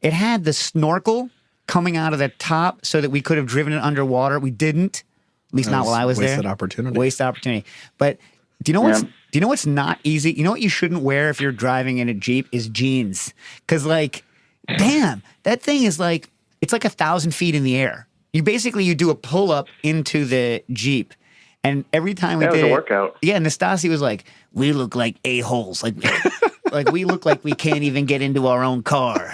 Speaker 1: It had the snorkel coming out of the top so that we could have driven it underwater. We didn't, at least not while I was there.
Speaker 2: Wasted opportunity.
Speaker 1: But do you know what's not easy? You know what you shouldn't wear if you're driving in a Jeep is jeans. Because damn, that thing is it's like 1,000 feet in the air. You do a pull up into the Jeep, and every time we did
Speaker 5: it was a workout.
Speaker 1: Yeah, Nastasi was like, "We look like a-holes, like we look like we can't even get into our own car."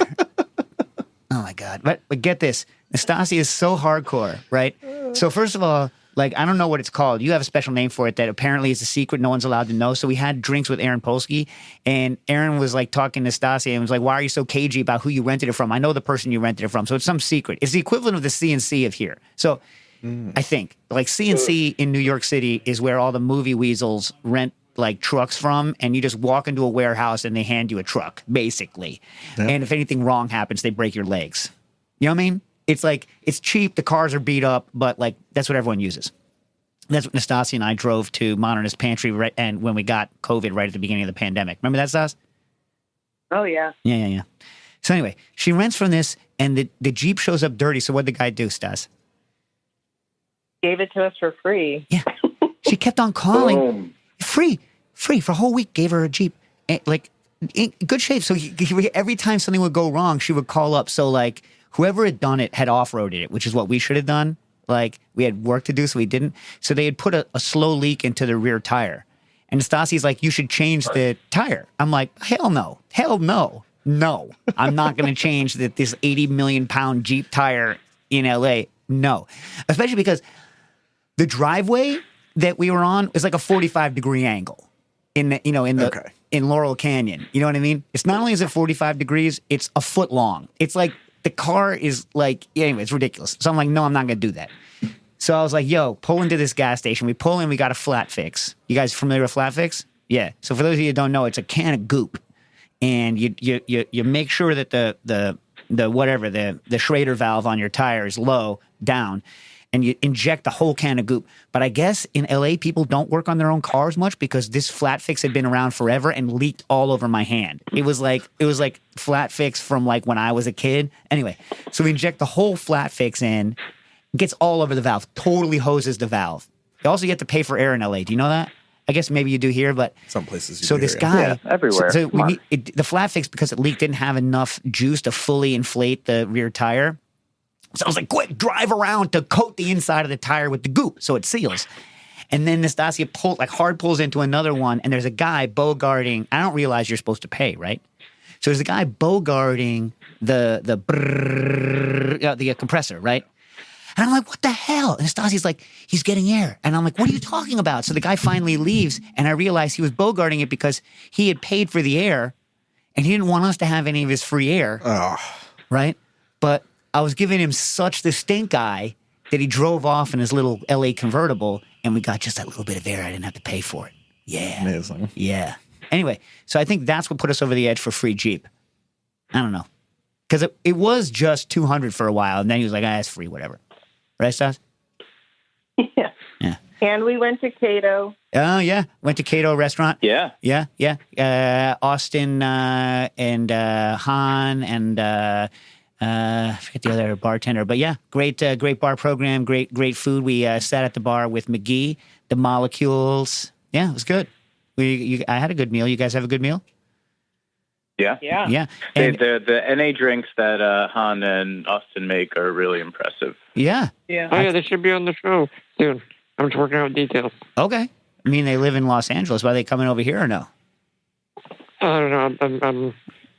Speaker 1: Oh my god! But get this, Nastasi is so hardcore, right? So first of all, I don't know what it's called. You have a special name for it that apparently is a secret. No one's allowed to know. So we had drinks with Aaron Polsky, and Aaron was talking to Stasi and was like, "Why are you so cagey about who you rented it from? I know the person you rented it from." So it's some secret. It's the equivalent of the CNC of here. So I think CNC in New York City is where all the movie weasels rent trucks from, and you just walk into a warehouse and they hand you a truck, basically. Yep. And if anything wrong happens, they break your legs. You know what I mean? It's it's cheap, the cars are beat up, but that's what everyone uses. That's what Nastasi and I drove to Modernist Pantry and when we got COVID right at the beginning of the pandemic. Remember that, Stas?
Speaker 4: Oh, yeah.
Speaker 1: Yeah. So anyway, she rents from this, and the Jeep shows up dirty. So what'd the guy do, Stas?
Speaker 4: Gave it to us for free.
Speaker 1: Yeah. She kept on calling. Free for a whole week. Gave her a Jeep. In good shape. So every time something would go wrong, she would call up. So whoever had done it had off-roaded it, which is what we should have done. We had work to do, so we didn't. So they had put a slow leak into the rear tire. And Stasi's like, "You should change the tire." I'm like, hell no. No, I'm not going to change this 80 million pound Jeep tire in LA. No. Especially because the driveway that we were on is like a 45-degree angle in Laurel Canyon. You know what I mean? It's not only is it 45 degrees, it's a foot long. It's the car is anyway, it's ridiculous. So I'm like, no, I'm not going to do that. So I was like, yo, pull into this gas station. We pull in, we got a flat fix. You guys familiar with flat fix? Yeah. So for those of you who don't know, it's a can of goop, and you make sure that the Schrader valve on your tire is low down, and you inject the whole can of goop. But I guess in LA, people don't work on their own cars much because this flat fix had been around forever and leaked all over my hand. It was like flat fix from like when I was a kid. Anyway, so we inject the whole flat fix in, gets all over the valve, totally hoses the valve. You also get to pay for air in LA. Do you know that? I guess maybe you do here, but
Speaker 2: some places.
Speaker 1: So this guy,
Speaker 5: everywhere.
Speaker 1: So the flat fix, because it leaked, didn't have enough juice to fully inflate the rear tire. So I was like, quick, drive around to coat the inside of the tire with the goop so it seals. And then Nastasia hard pulls into another one, and there's a guy bogarting. I don't realize you're supposed to pay, right? So there's a guy bogarting the compressor, right? And I'm like, what the hell? And Nastasia's like, he's getting air. And I'm like, what are you talking about? So the guy finally leaves, and I realized he was bogarting it because he had paid for the air, and he didn't want us to have any of his free air, right? But I was giving him such the stink eye that he drove off in his little LA convertible, and we got just that little bit of air. I didn't have to pay for it. Yeah.
Speaker 2: Amazing.
Speaker 1: Yeah. Anyway, so I think that's what put us over the edge for free Jeep. I don't know. Because it was just $200 for a while, and then he was like, it's free, whatever. Right, Stas?
Speaker 4: Yeah.
Speaker 1: Yeah.
Speaker 4: And we went to Cato.
Speaker 1: Oh, yeah. Went to Cato restaurant.
Speaker 5: Yeah.
Speaker 1: Yeah. Austin and Han and I forget the other bartender. But yeah, great bar program, great food. We sat at the bar with McGee, the Molecules. Yeah, it was good. I had a good meal. You guys have a good meal?
Speaker 5: Yeah.
Speaker 1: Yeah.
Speaker 5: And the NA drinks that Han and Austin make are really impressive.
Speaker 1: Yeah.
Speaker 4: Yeah.
Speaker 6: Oh, yeah, they should be on the show soon. I'm just working out details.
Speaker 1: Okay. I mean, they live in Los Angeles. Why are they coming over here or no?
Speaker 6: I don't know. I'm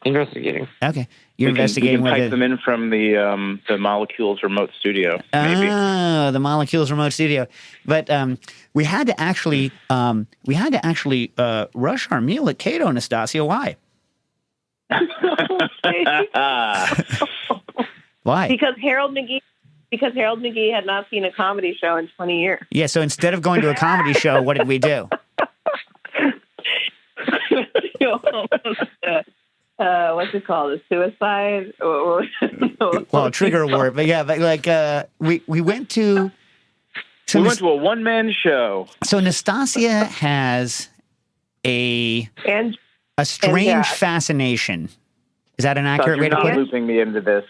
Speaker 6: investigating.
Speaker 1: Okay. You're
Speaker 5: we
Speaker 1: investigating
Speaker 5: can pipe
Speaker 1: whether
Speaker 5: them in from the Molecules remote studio, maybe.
Speaker 1: Oh, the Molecules remote studio. But we had to actually rush our meal at Cato, Nastasia. Why? Why?
Speaker 4: Because Harold McGee had not seen a comedy show in 20 years.
Speaker 1: Yeah, so instead of going to a comedy show, what did we do?
Speaker 4: What's it called? A suicide?
Speaker 1: Well, trigger word, but yeah, but like we went to. So
Speaker 5: we went to a one-man show.
Speaker 1: So Nastasia has a strange
Speaker 4: Jack.
Speaker 1: fascination. Is that an accurate way to
Speaker 5: You're
Speaker 1: put
Speaker 5: not
Speaker 1: it?
Speaker 5: looping me into this.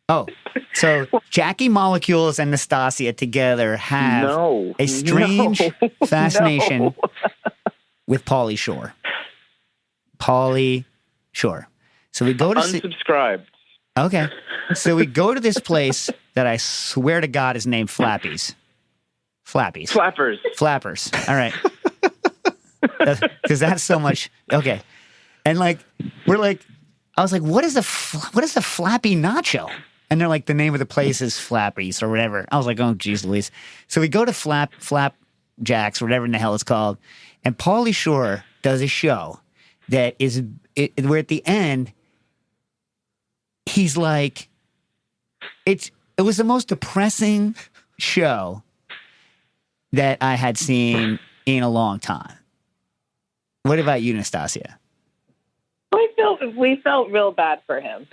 Speaker 1: Oh, so Jackie Molecules and Nastasia together have a strange fascination with Pauly Shore. Pauly Shore. So we go to
Speaker 5: Unsubscribed.
Speaker 1: Okay. So we go to this place that I swear to God is named Flappies. Flappers. All right. Because that's so much. Okay. And like, I was like, what is a Flappy Nacho? And they're like, the name of the place is Flappies or whatever. I was like, oh, geez, Louise. So we go to Flap Jacks, whatever in the hell it's called. And Pauly Shore does a show that is where at the end, he's like, it was the most depressing show that I had seen in a long time. What about you, Nastasia?
Speaker 4: We felt real bad for him.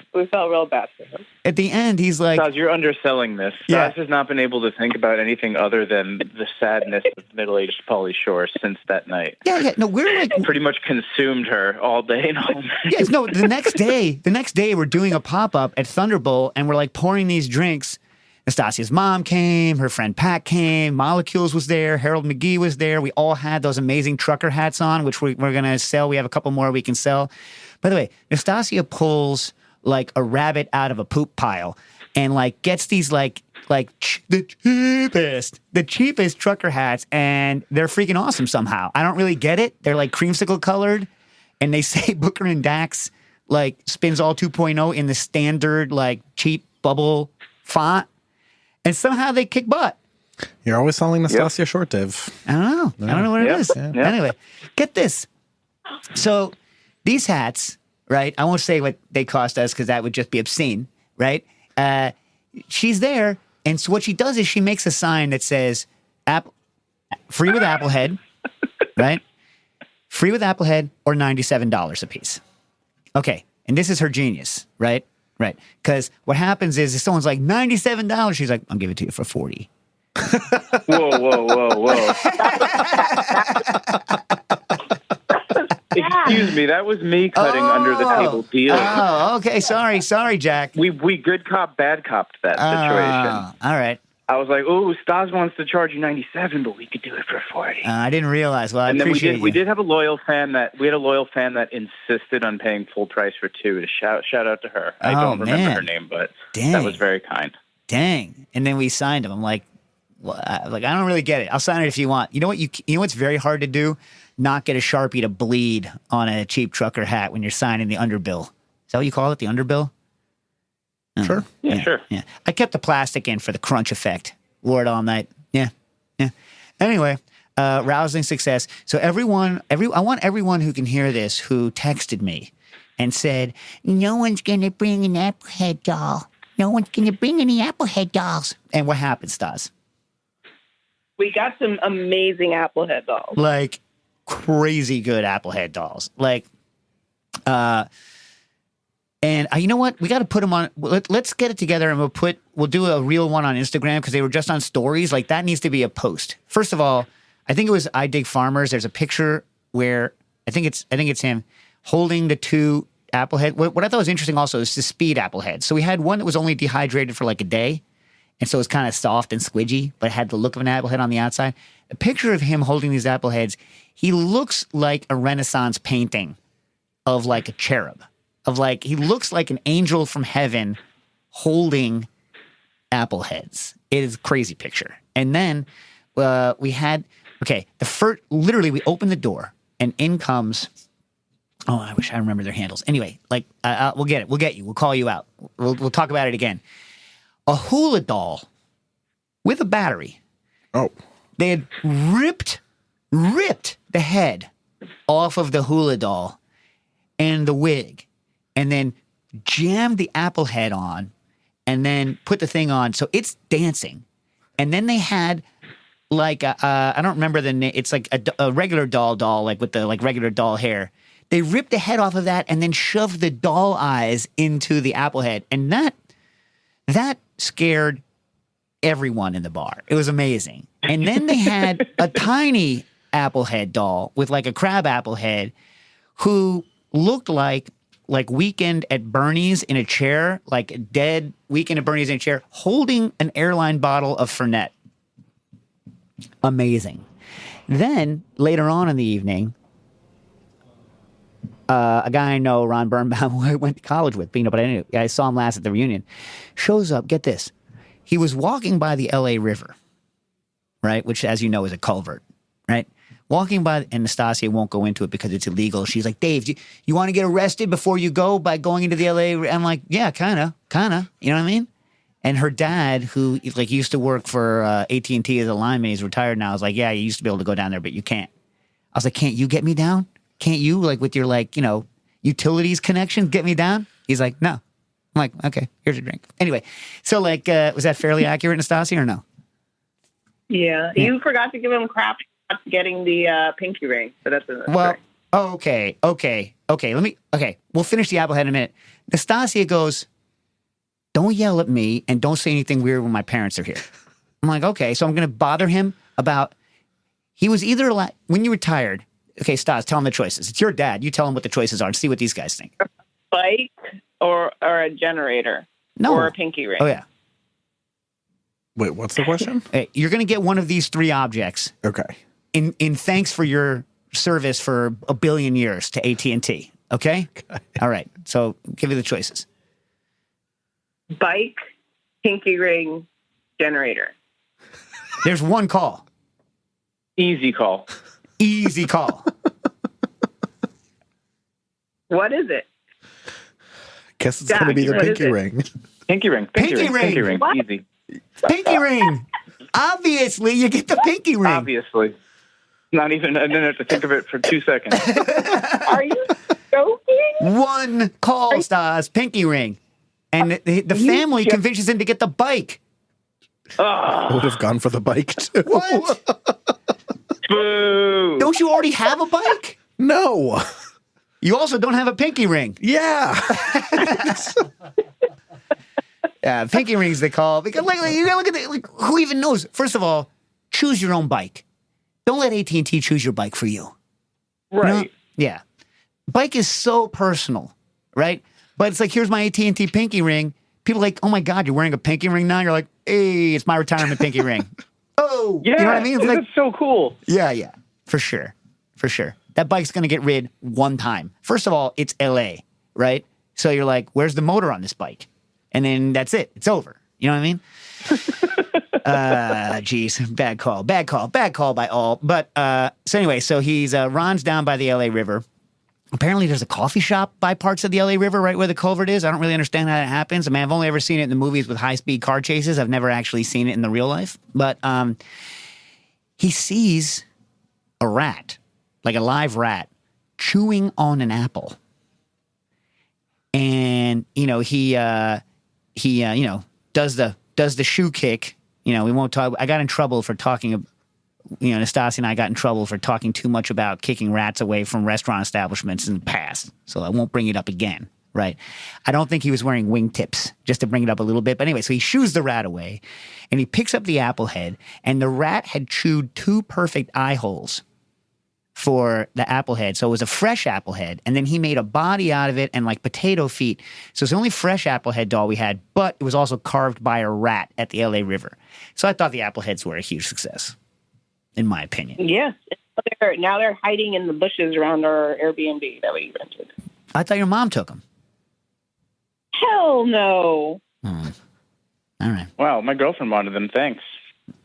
Speaker 1: At the end, he's like...
Speaker 5: Stas, you're underselling this.
Speaker 1: Yeah.
Speaker 5: Stas has not been able to think about anything other than the sadness of middle-aged Pauly Shore since that night.
Speaker 1: Yeah. No, we're like...
Speaker 5: Pretty much consumed her all day and all night.
Speaker 1: Yes, no, the next day, we're doing a pop-up at Thunderbolt, and we're like pouring these drinks. Nastasia's mom came, her friend Pat came, Molecules was there, Harold McGee was there. We all had those amazing trucker hats on, which we're going to sell. We have a couple more we can sell. By the way, Nastasia pulls like a rabbit out of a poop pile and like gets these the cheapest trucker hats, and they're freaking awesome somehow. I don't really get it. They're like creamsicle colored, and they say Booker and Dax like Spins All 2.0 in the standard like cheap bubble font, and somehow they kick butt.
Speaker 2: You're always selling Nastasia short, Dave.
Speaker 1: I don't know. I don't know what it is.
Speaker 2: Yeah.
Speaker 1: Anyway, get this. So these hats, right? I won't say what they cost us because that would just be obscene, right? She's there, and so what she does is she makes a sign that says free with Applehead, right? free with Applehead or $97 a piece. Okay, and this is her genius, right? Right. Because what happens is if someone's like, $97, she's like, I'll give it to you for 40.
Speaker 5: Whoa. Excuse me, that was me cutting under the table deal.
Speaker 1: Oh, okay. Sorry, Jack.
Speaker 5: We good cop, bad copped that situation.
Speaker 1: All right.
Speaker 5: I was like, "Oh, Stas wants to charge you 97, but we could do it for 40."
Speaker 1: I didn't realize. Well, I
Speaker 5: and then
Speaker 1: appreciate
Speaker 5: we did have a loyal fan that insisted on paying full price for 2. To shout out to her. I don't remember her name, but that was very kind.
Speaker 1: Dang! And then we signed him. I'm like, well, I don't really get it. I'll sign it if you want. You know what? You know what's very hard to do? Not get a Sharpie to bleed on a cheap trucker hat when you're signing the underbill. Is that what you call it? The underbill?
Speaker 2: Sure.
Speaker 5: Yeah, sure.
Speaker 1: Yeah. I kept the plastic in for the crunch effect. Wore it all night. Yeah. Anyway, rousing success. So I want everyone who can hear this who texted me and said, no one's going to bring an Applehead doll. No one's going to bring any Applehead dolls. And what happened, Stas?
Speaker 4: We got some amazing Applehead dolls.
Speaker 1: Like crazy good Applehead dolls. Like, and you know what? We got to put them on. Let's get it together and we'll do a real one on Instagram because they were just on stories. Like that needs to be a post. First of all, I think it was I Dig Farmers. There's a picture where I think it's him holding the 2 Applehead. What I thought was interesting also is the speed Applehead. So we had one that was only dehydrated for like a day. And so it's kind of soft and squidgy, but had the look of an Applehead on the outside. A picture of him holding these Appleheads, he looks like a Renaissance painting of like a cherub. He looks like an angel from heaven holding Appleheads. It is a crazy picture. And then we had, literally we opened the door and in comes, I wish I remember their handles. Anyway, we'll get it. We'll get you. We'll call you out. We'll talk about it again. A hula doll with a battery.
Speaker 2: Oh.
Speaker 1: They had ripped the head off of the hula doll and the wig and then jammed the Applehead on and then put the thing on. So it's dancing. And then they had like, I don't remember the name. It's like a regular doll, like with the like regular doll hair. They ripped the head off of that and then shoved the doll eyes into the Applehead. And that scared everyone in the bar. It was amazing. And then they had a tiny Applehead doll with like a crab Applehead who looked like Weekend at Bernie's in a chair, like a dead Weekend at Bernie's in a chair, holding an airline bottle of Fernet. Amazing. Then later on in the evening, a guy I know, Ron Birnbaum, who I went to college with, but I saw him last at the reunion, shows up, get this. He was walking by the LA River, right? Which, as you know, is a culvert, right? Walking by, and Nastasia won't go into it because it's illegal. She's like, Dave, you want to get arrested before you go by going into the LA? I'm like, yeah, kind of. You know what I mean? And her dad, who like used to work for AT&T as a lineman, he's retired now. I was like, yeah, you used to be able to go down there, but you can't. I was like, can't you get me down? Can't you, like with your like, utilities connection, get me down? He's like, no. I'm like, okay, here's your drink. Anyway, so like, was that fairly accurate, Nastasia, or no?
Speaker 4: Yeah. You forgot to give him crap for getting the pinky ring. So that's
Speaker 1: okay. We'll finish the Applehead in a minute. Nastasia goes, don't yell at me and don't say anything weird when my parents are here. I'm like, okay, so I'm going to bother him about, he was either, when you retired, okay, Stas, tell him the choices. It's your dad. You tell him what the choices are and see what these guys think.
Speaker 4: Bike or a generator.
Speaker 1: No.
Speaker 4: Or a pinky ring.
Speaker 1: Oh, yeah.
Speaker 2: Wait, what's the question?
Speaker 1: You're going to get one of these 3 objects.
Speaker 2: Okay.
Speaker 1: In thanks for your service for 1 billion years to AT&T. Okay? All right. So give you the choices.
Speaker 4: Bike, pinky ring, generator.
Speaker 1: There's one call.
Speaker 5: Easy call.
Speaker 1: Easy call.
Speaker 4: What is it?
Speaker 2: Guess it's going to be the pinky ring.
Speaker 5: Pinky ring. Pinky ring.
Speaker 4: What?
Speaker 5: Easy.
Speaker 1: Pinky ring. Obviously, you get the pinky ring.
Speaker 5: Obviously. Not even, I didn't have to think of it for 2 seconds.
Speaker 4: Are you joking?
Speaker 1: One call, Stas, pinky ring. And the family convinces him to get the bike.
Speaker 2: I would have gone for the bike, too.
Speaker 1: What?
Speaker 5: Boo!
Speaker 1: Don't you already have a bike?
Speaker 2: No.
Speaker 1: You also don't have a pinky ring.
Speaker 2: Yeah.
Speaker 1: Yeah, pinky rings they call because you gotta look at it. Like, who even knows? First of all, choose your own bike. Don't let AT&T choose your bike for you.
Speaker 5: Right.
Speaker 1: You know? Yeah, bike is so personal, right? But it's like, here's my AT&T pinky ring. People are like, oh my God, you're wearing a pinky ring now? You're like, hey, it's my retirement pinky ring. Oh,
Speaker 5: Yeah.
Speaker 1: you know what I mean? It's like,
Speaker 5: That's so cool.
Speaker 1: yeah, for sure. That bike's gonna get rid one time. First of all, it's LA, right? So you're like, where's the motor on this bike? And then that's it. It's over. You know what I mean? Geez, bad call by all. But so anyway, so he's Ron's down by the LA River. Apparently there's a coffee shop by parts of the LA River right where the culvert is. I don't really understand how that happens. I mean, I've only ever seen it in the movies with high-speed car chases. I've never actually seen it in the real life. But he sees a rat, like a live rat, chewing on an apple. And, you know, he does the shoe kick. You know, we won't talk. I got in trouble for talking. You know, Nastasia and I got in trouble for talking too much about kicking rats away from restaurant establishments in the past. So I won't bring it up again. Right? I don't think he was wearing wingtips, just to bring it up a little bit. But anyway, so he shoos the rat away, and he picks up the apple head, and the rat had chewed 2 perfect eye holes for the apple head. So it was a fresh apple head, and then he made a body out of it and like potato feet. So it's the only fresh apple head doll we had, but it was also carved by a rat at the LA River. So I thought the apple heads were a huge success, in my opinion.
Speaker 4: Yes. Now they're hiding in the bushes around our Airbnb that we rented.
Speaker 1: I thought your mom took them.
Speaker 4: Hell no.
Speaker 1: All right.
Speaker 5: Wow, my girlfriend wanted them. Thanks.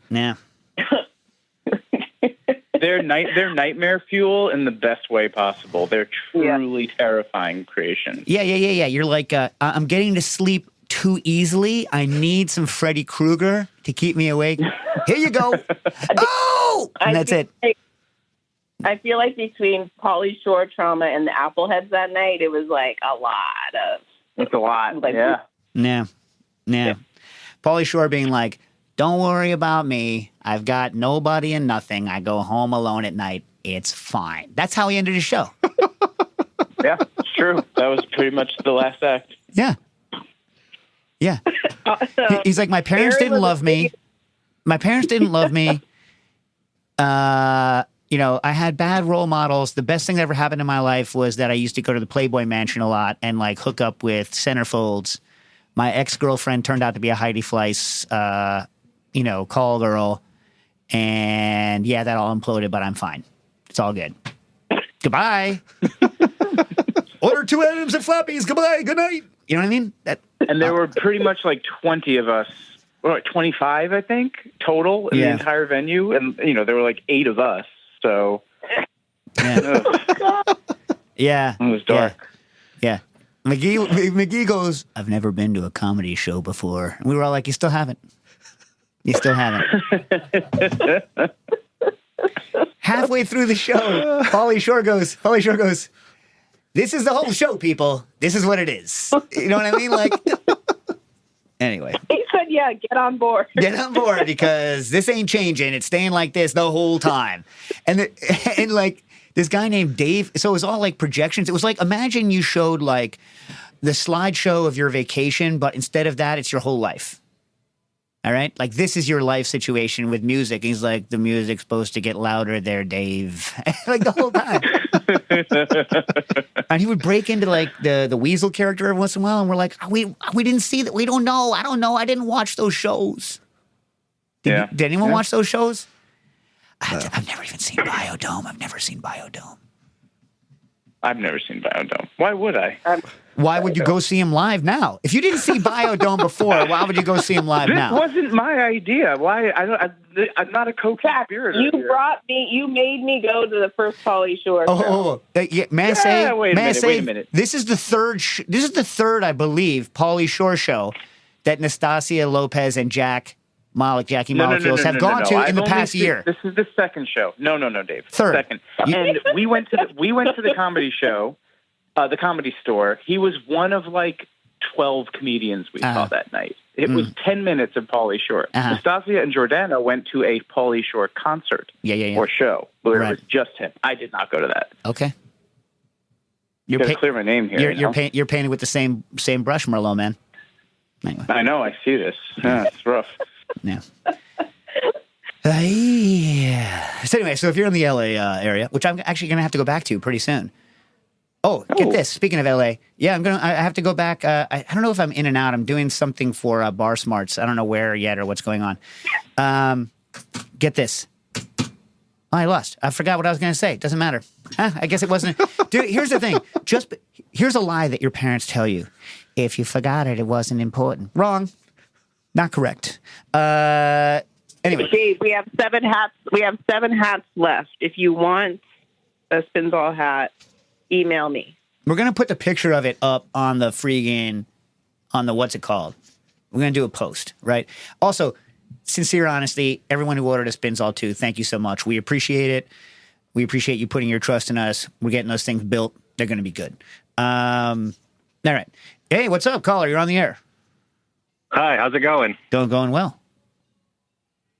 Speaker 1: Yeah.
Speaker 5: They're nightmare fuel in the best way possible. They're truly terrifying creations.
Speaker 1: Yeah. You're like, I'm getting to sleep too easily. I need some Freddy Krueger to keep me awake. Here you go. Oh! And that's it.
Speaker 4: I feel like between Pauly Shore trauma and the Appleheads that night, it was like a lot of...
Speaker 5: It's a lot,
Speaker 4: like,
Speaker 5: yeah.
Speaker 1: Yeah. Pauly Shore being like, don't worry about me. I've got nobody and nothing. I go home alone at night. It's fine. That's how he ended his show.
Speaker 5: Yeah, it's true. That was pretty much the last act.
Speaker 1: Yeah. He's like, my parents didn't love me. My parents didn't love me. You know, I had bad role models. The best thing that ever happened in my life was that I used to go to the Playboy Mansion a lot and like hook up with centerfolds. My ex-girlfriend turned out to be a Heidi Fleiss, call girl. And yeah, that all imploded, but I'm fine. It's all good. Goodbye. Order 2 items of flappies. Goodbye. Good night. You know what I mean?
Speaker 5: And there were pretty much like 20 of us, or 25, I think, total in the entire venue. And, you know, there were like 8 of us. So,
Speaker 1: yeah.
Speaker 5: It was dark.
Speaker 1: Yeah. McGee goes, I've never been to a comedy show before. And we were all like, you still haven't. You still haven't. Halfway through the show, Pauly Shore goes, this is the whole show, people. This is what it is. You know what I mean? Like, anyway.
Speaker 4: He said, yeah, get on board.
Speaker 1: Get on board because this ain't changing. It's staying like this the whole time. And like this guy named Dave. So it was all like projections. It was like, imagine you showed like the slideshow of your vacation, but instead of that, it's your whole life. All right? Like this is your life situation with music. He's like, the music's supposed to get louder there, Dave. Like the whole time. And he would break into like the Weasel character every once in a while. And we're like, we didn't see that. We don't know. I don't know. I didn't watch those shows. Did anyone watch those shows? I've never even seen Biodome. I've never seen Biodome.
Speaker 5: Why would I?
Speaker 1: Why would you go see him live now? If you didn't see Biodome before, why would you go see him live
Speaker 5: This
Speaker 1: now?
Speaker 5: wasn't my idea. Why? I'm not a co-conspirator.
Speaker 4: You made me go to the first Pauly Shore show.
Speaker 1: May I say?
Speaker 5: Wait a minute.
Speaker 1: This is the third. This is the third, I believe, Pauly Shore show that Nastasia Lopez and Jackie Molecules have gone to in the past year.
Speaker 5: This is the second show. No, Dave.
Speaker 1: Third.
Speaker 5: Second. And we went to the comedy show, the Comedy Store. He was one of like 12 comedians we saw that night. It was 10 minutes of Pauly Shore. Nastasia and Jordana went to a Pauly Shore concert or show where it was just him. I did not go to that.
Speaker 1: Okay. You're
Speaker 5: Gotta clear my name here.
Speaker 1: You're painted with the same brush, Merlot, man. Anyway.
Speaker 5: I know. I see this. Yeah, it's rough.
Speaker 1: Yeah. Yeah. So anyway, so if you're in the LA area, which I'm actually going to have to go back to pretty soon. Oh, get this. Speaking of LA, yeah, I have to go back. I don't know if I'm in and out. I'm doing something for Bar Smarts. I don't know where yet or what's going on. Get this. Oh, I lost. I forgot what I was going to say. Doesn't matter. I guess it wasn't. Dude, here's the thing. Here's a lie that your parents tell you. If you forgot it, it wasn't important. Wrong. Not correct. Anyway.
Speaker 4: Dave, we have 7 hats. We have 7 hats left. If you want a Spinball hat, email me.
Speaker 1: We're going to put the picture of it up on the on the what's it called? We're going to do a post, right? Also, sincere honesty, everyone who ordered a Spinball 2, thank you so much. We appreciate it. We appreciate you putting your trust in us. We're getting those things built. They're going to be good. All right. Hey, what's up, caller? You're on the air.
Speaker 7: Hi, how's it going?
Speaker 1: Going well.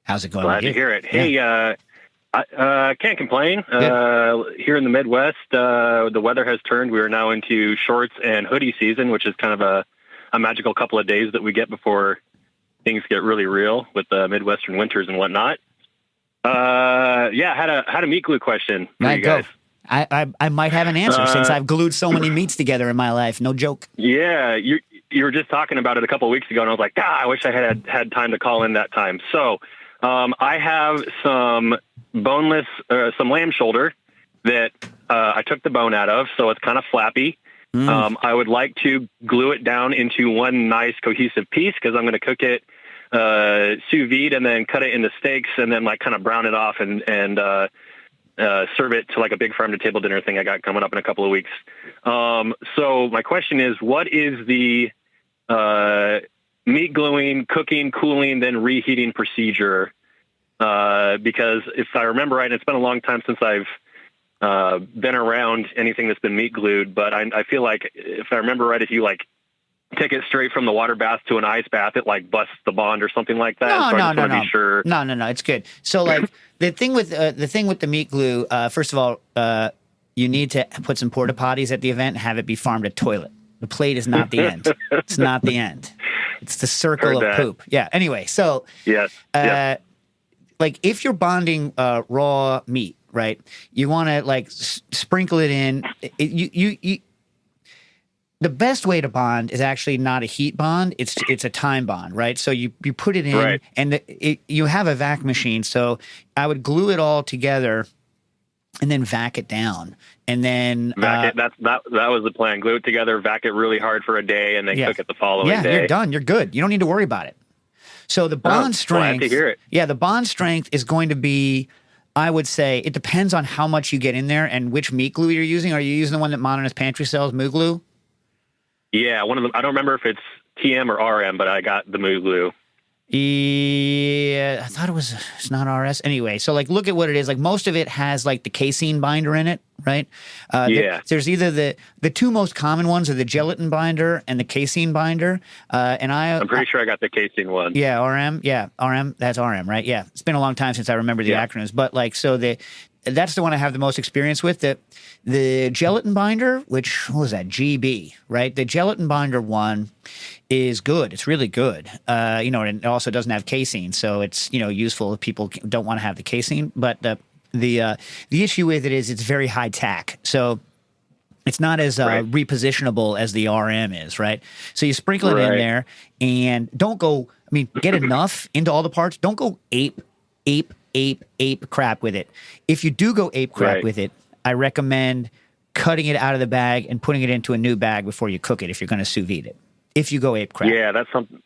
Speaker 1: How's it going?
Speaker 7: Glad to hear it. Hey, I can't complain. Here in the Midwest, the weather has turned. We are now into shorts and hoodie season, which is kind of a magical couple of days that we get before things get really real with the Midwestern winters and whatnot. Had a meat glue question for you guys.
Speaker 1: I might have an answer since I've glued so many meats together in my life. No joke.
Speaker 7: Yeah, you were just talking about it a couple of weeks ago, and I was like, I wish I had time to call in that time. So I have some boneless, some lamb shoulder that I took the bone out of, so it's kind of flappy. I would like to glue it down into one nice cohesive piece because I'm going to cook it sous vide and then cut it into steaks and then like kind of brown it off and serve it to like a big farm to table dinner thing I got coming up in a couple of weeks. So my question is, what is the meat gluing, cooking, cooling, then reheating procedure? Because if I remember right, and it's been a long time since I've been around anything that's been meat glued, but I feel like if I remember right, if you like take it straight from the water bath to an ice bath, it like busts the bond or something like that.
Speaker 1: No.
Speaker 7: Be sure.
Speaker 1: No. It's good. So like the thing with the meat glue, first of all, you need to put some porta potties at the event and have it be farmed a toilet. The plate is not the end. It's not the end. It's the circle of poop. Yeah. Anyway, so
Speaker 7: yes.
Speaker 1: Like if you're bonding raw meat, right? You want to like sprinkle it in. The best way to bond is actually not a heat bond. It's a time bond, right? So you put it in, right. And you have a vac machine. So I would glue it all together, and then vac it down, and then
Speaker 7: vac it. That was the plan. Glue it together, vac it really hard for a day, and then cook it the following day.
Speaker 1: Yeah, you're done. You're good. You don't need to worry about it. So the bond strength.
Speaker 7: Glad to hear it.
Speaker 1: Yeah, the bond strength is going to be. I would say it depends on how much you get in there and which meat glue you're using. Are you using the one that Modernist Pantry sells, Moo Glue?
Speaker 7: Yeah, one of them. I don't remember if it's TM or RM, but I got the Moo Glue.
Speaker 1: Yeah, I thought it's not RS. Anyway, so like look at what it is. Like most of it has like the casein binder in it, right? There's either the two most common ones are the gelatin binder and the casein binder. I'm
Speaker 7: pretty sure I got the casein one.
Speaker 1: Yeah, RM. Yeah, RM. That's RM, right? Yeah. It's been a long time since I remember the acronyms, but like so that's the one I have the most experience with. The gelatin binder, which what was that? GB, right? The gelatin binder one is good. It's really good. And it also doesn't have casein, so it's useful if people don't want to have the casein. But the issue with it is it's very high tack, so it's not as repositionable as the RM is, right? So you sprinkle it in there, and don't go. I mean, get enough into all the parts. Don't go ape crap with it. If you do go ape crap with it, I recommend cutting it out of the bag and putting it into a new bag before you cook it if you're going to sous vide it. If you go ape crap.
Speaker 7: Yeah, that's something.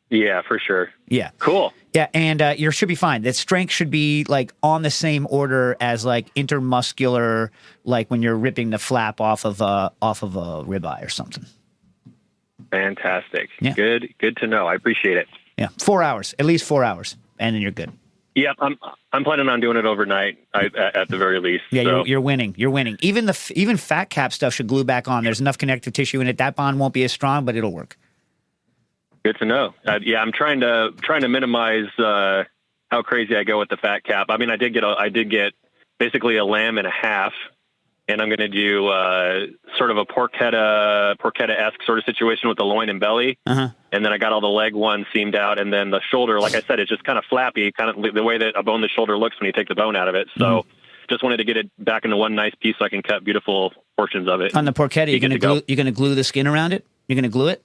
Speaker 7: Yeah, for sure.
Speaker 1: Yeah.
Speaker 7: Cool.
Speaker 1: Yeah, and you should be fine. The strength should be like on the same order as like intermuscular, like when you're ripping the flap off of a ribeye or something.
Speaker 7: Fantastic.
Speaker 1: Yeah.
Speaker 7: Good to know. I appreciate it.
Speaker 1: Yeah, 4 hours, at least 4 hours, and then you're good.
Speaker 7: Yeah, I'm planning on doing it overnight at the very least.
Speaker 1: Yeah,
Speaker 7: so.
Speaker 1: you're winning. You're winning. Even fat cap stuff should glue back on. There's enough connective tissue in it. That bond won't be as strong, but it'll work.
Speaker 7: Good to know. I'm trying to minimize how crazy I go with the fat cap. I mean, I did get basically a lamb and a half and I'm going to do sort of a porchetta-esque sort of situation with the loin and belly.
Speaker 1: Uh-huh.
Speaker 7: And then I got all the leg one seamed out, and then the shoulder, like I said, it's just kind of flappy, kind of the way that a boneless shoulder looks when you take the bone out of it. So just wanted to get it back into one nice piece so I can cut beautiful portions of it.
Speaker 1: On the porchetta, you're going to glue the skin around it? You're going to glue it?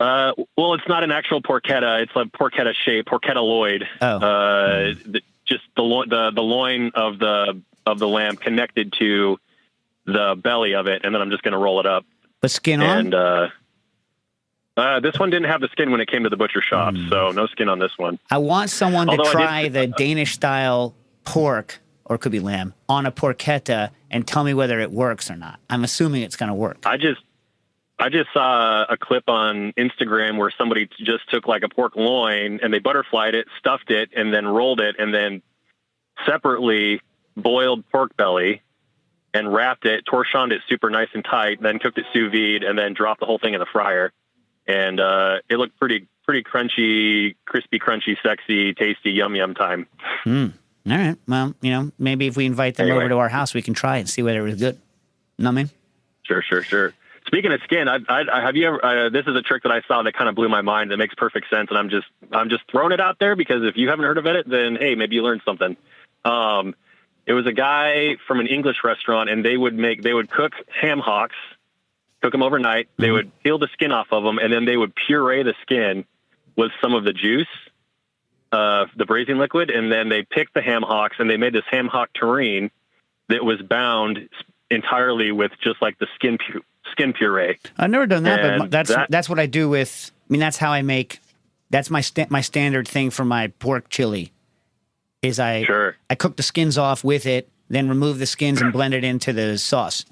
Speaker 7: Well, it's not an actual porchetta. It's a porchetta shape, porchettaloid.
Speaker 1: Oh.
Speaker 7: Just the loin of the lamb connected to the belly of it, and then I'm just going to roll it up.
Speaker 1: But skin on?
Speaker 7: And this one didn't have the skin when it came to the butcher shop, so no skin on this one.
Speaker 1: I want someone to try the Danish-style pork, or it could be lamb, on a porchetta and tell me whether it works or not. I'm assuming it's going to work.
Speaker 7: I just saw a clip on Instagram where somebody just took like a pork loin and they butterflied it, stuffed it, and then rolled it, and then separately boiled pork belly and wrapped it, torchoned it super nice and tight, then cooked it sous vide, and then dropped the whole thing in the fryer. And it looked pretty crunchy, crispy, crunchy, sexy, tasty, yum time.
Speaker 1: All right. Well, maybe if we invite them over to our house, we can try it and see whether it was good. Know what I mean?
Speaker 7: Sure. Speaking of skin, have you ever? This is a trick that I saw that kind of blew my mind. That makes perfect sense, and I'm just throwing it out there because if you haven't heard of it, then hey, maybe you learned something. It was a guy from an English restaurant, and they would cook ham hocks, cook them overnight. They would peel the skin off of them, and then they would puree the skin with some of the juice, the braising liquid, and then they picked the ham hocks, and they made this ham hock terrine that was bound entirely with just like the skin puree. I've never done that,
Speaker 1: but that's what I do with. I mean, that's how I make. That's my standard thing for my pork chili. Is I cook the skins off with it, then remove the skins and blend it into the sauce.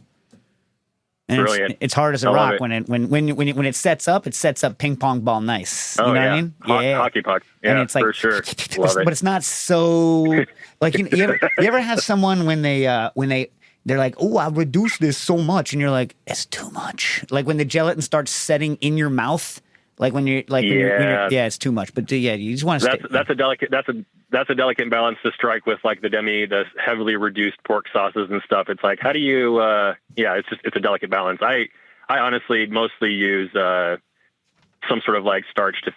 Speaker 1: And
Speaker 7: brilliant.
Speaker 1: It's hard as a rock when it sets up ping pong ball nice. You know what I mean?
Speaker 7: Hockey puck. Yeah, and it's like, for sure. Love it.
Speaker 1: But it's not so like you ever have someone when they're like, oh, I reduced this so much, and you're like, it's too much. Like when the gelatin starts setting in your mouth, like when you're like, it's too much. But you just want to.
Speaker 7: That's a delicate balance to strike with, like the heavily reduced pork sauces and stuff. It's like, how do you? It's a delicate balance. I honestly mostly use some sort of like starch to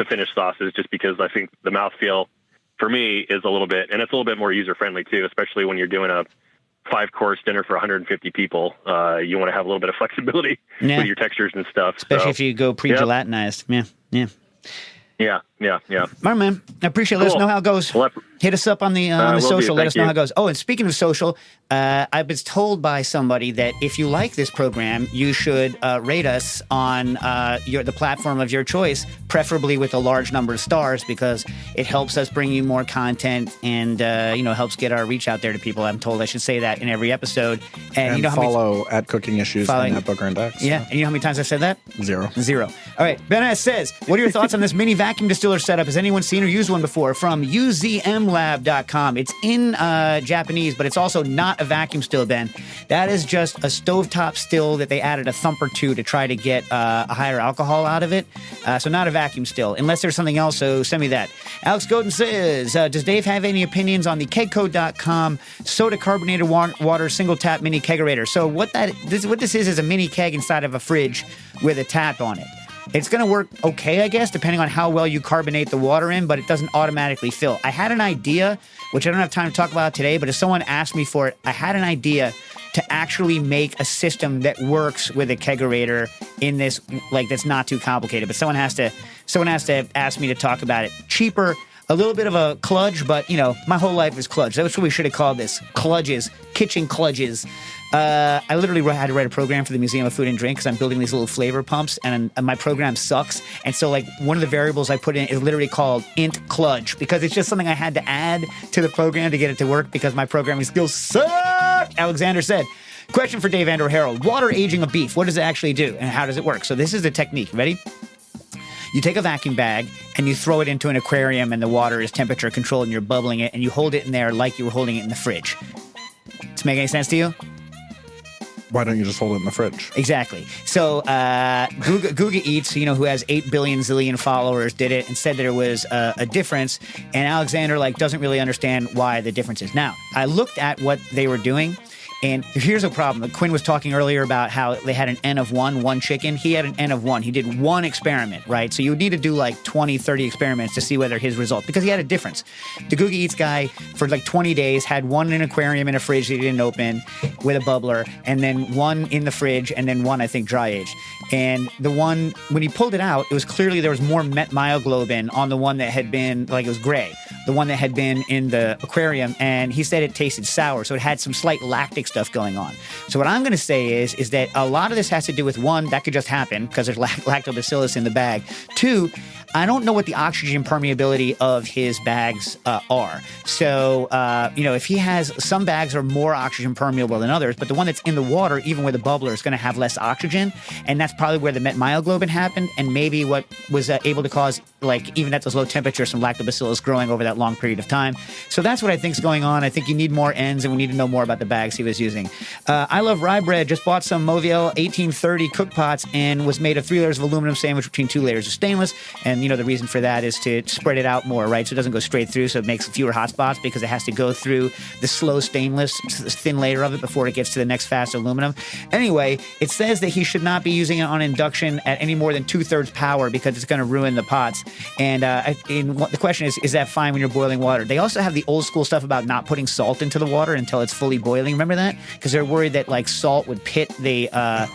Speaker 7: finish sauces, just because I think the mouthfeel for me is a little bit more user friendly too, especially when you're doing a 5-course dinner for 150 people. You want to have a little bit of flexibility with your textures and stuff.
Speaker 1: Especially if you go pre-gelatinized. Yeah.
Speaker 7: Yeah.
Speaker 1: All right, man. I appreciate it. Let us know how it goes. Hit us up on the social. Let us know how it goes. Oh, and speaking of social, I was told by somebody that if you like this program, you should rate us on the platform of your choice, preferably with a large number of stars, because it helps us bring you more content and helps get our reach out there to people. I'm told I should say that in every episode. And you know
Speaker 2: follow at Cooking Issues and at Booker and Dex.
Speaker 1: Yeah, and you know how many times I said that?
Speaker 2: 0.
Speaker 1: All right. Ben S. says, what are your thoughts on this mini vacuum distiller setup? Has anyone seen or used one before? From uzmlab.com. It's in Japanese, but it's also not a vacuum still, Ben. That is just a stovetop still that they added a thump or two to try to get a higher alcohol out of it. So not a vacuum still, unless there's something else, so send me that. Alex Godin says, does Dave have any opinions on the kegcode.com soda carbonated water single tap mini kegerator? So what this is a mini keg inside of a fridge with a tap on it. It's going to work okay, I guess, depending on how well you carbonate the water in, but it doesn't automatically fill. I had an idea, which I don't have time to talk about today, but if someone asked me for it, I had an idea to actually make a system that works with a kegerator in this, like, that's not too complicated. But someone has to ask me to talk about it. Cheaper, a little bit of a kludge, but, my whole life is kludge. That's what we should have called this. Kludges. Kitchen kludges. I literally had to write a program for the Museum of Food and Drink because I'm building these little flavor pumps, and my program sucks. And so, like, one of the variables I put in is literally called int kludge, because it's just something I had to add to the program to get it to work because my programming skills suck. Alexander said, question for Dave and or Harold. Water aging of beef. What does it actually do, and how does it work? So this is the technique. Ready? You take a vacuum bag and you throw it into an aquarium, and the water is temperature controlled, and you're bubbling it, and you hold it in there like you were holding it in the fridge. Does it make any sense to you?
Speaker 2: Why don't you just hold it in the fridge?
Speaker 1: Exactly. So Guga Eats, who has 8 billion zillion followers, did it and said that there was a difference. And Alexander doesn't really understand why the difference is. Now, I looked at what they were doing, And here's a problem. Quinn was talking earlier about how they had an N of one chicken. He had an N of 1. He did one experiment, right? So you would need to do like 20, 30 experiments to see whether his result, because he had a difference. The Googie Eats guy for like 20 days had one in an aquarium in a fridge that he didn't open with a bubbler, and then one in the fridge, and then one, I think, dry aged. And the one, when he pulled it out, it was clearly there was more myoglobin on the one that had been, like it was gray, the one that had been in the aquarium, and he said it tasted sour, so it had some slight lactic stuff going on. So what I'm going to say is that a lot of this has to do with, one, that could just happen because there's lactobacillus in the bag. Two, I don't know what the oxygen permeability of his bags are. So, if he has, some bags are more oxygen permeable than others, but the one that's in the water, even with a bubbler, is going to have less oxygen. And that's probably where the myoglobin happened, and maybe what was able to cause, like, even at those low temperatures, some lactobacillus growing over that long period of time. So that's what I think is going on. I think you need more ends, and we need to know more about the bags he was using. I Love Rye Bread just bought some Mauviel 1830 cook pots and was made of 3 layers of aluminum sandwich between 2 layers of stainless. And, the reason for that is to spread it out more, right? So it doesn't go straight through, so it makes fewer hot spots because it has to go through the slow stainless, thin layer of it before it gets to the next fast aluminum. Anyway, it says that he should not be using it on induction at any more than 2/3 power because it's going to ruin the pots. And the question is that fine when you're boiling water? They also have the old school stuff about not putting salt into the water until it's fully boiling. Remember that? Because they're worried that like salt would pit the, I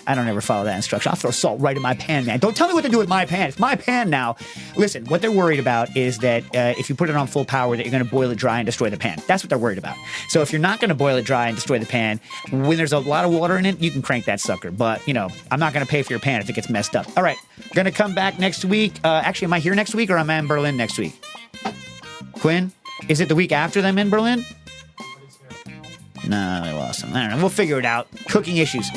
Speaker 1: don't ever follow that instruction. I'll throw salt right in my pan, man. Don't tell me what to do with my pan. It's my pan now. Listen, what they're worried about is that if you put it on full power, that you're going to boil it dry and destroy the pan. That's what they're worried about. So if you're not going to boil it dry and destroy the pan, when there's a lot of water in it, you can crank that sucker. But, I'm not going to pay for your pan if it gets messed up. All right, going to come back next week. Actually, am I here next week or am I in Berlin next week? Quinn? Is it the week after them in Berlin? No, I lost them. I don't know. We'll figure it out. Cooking issues.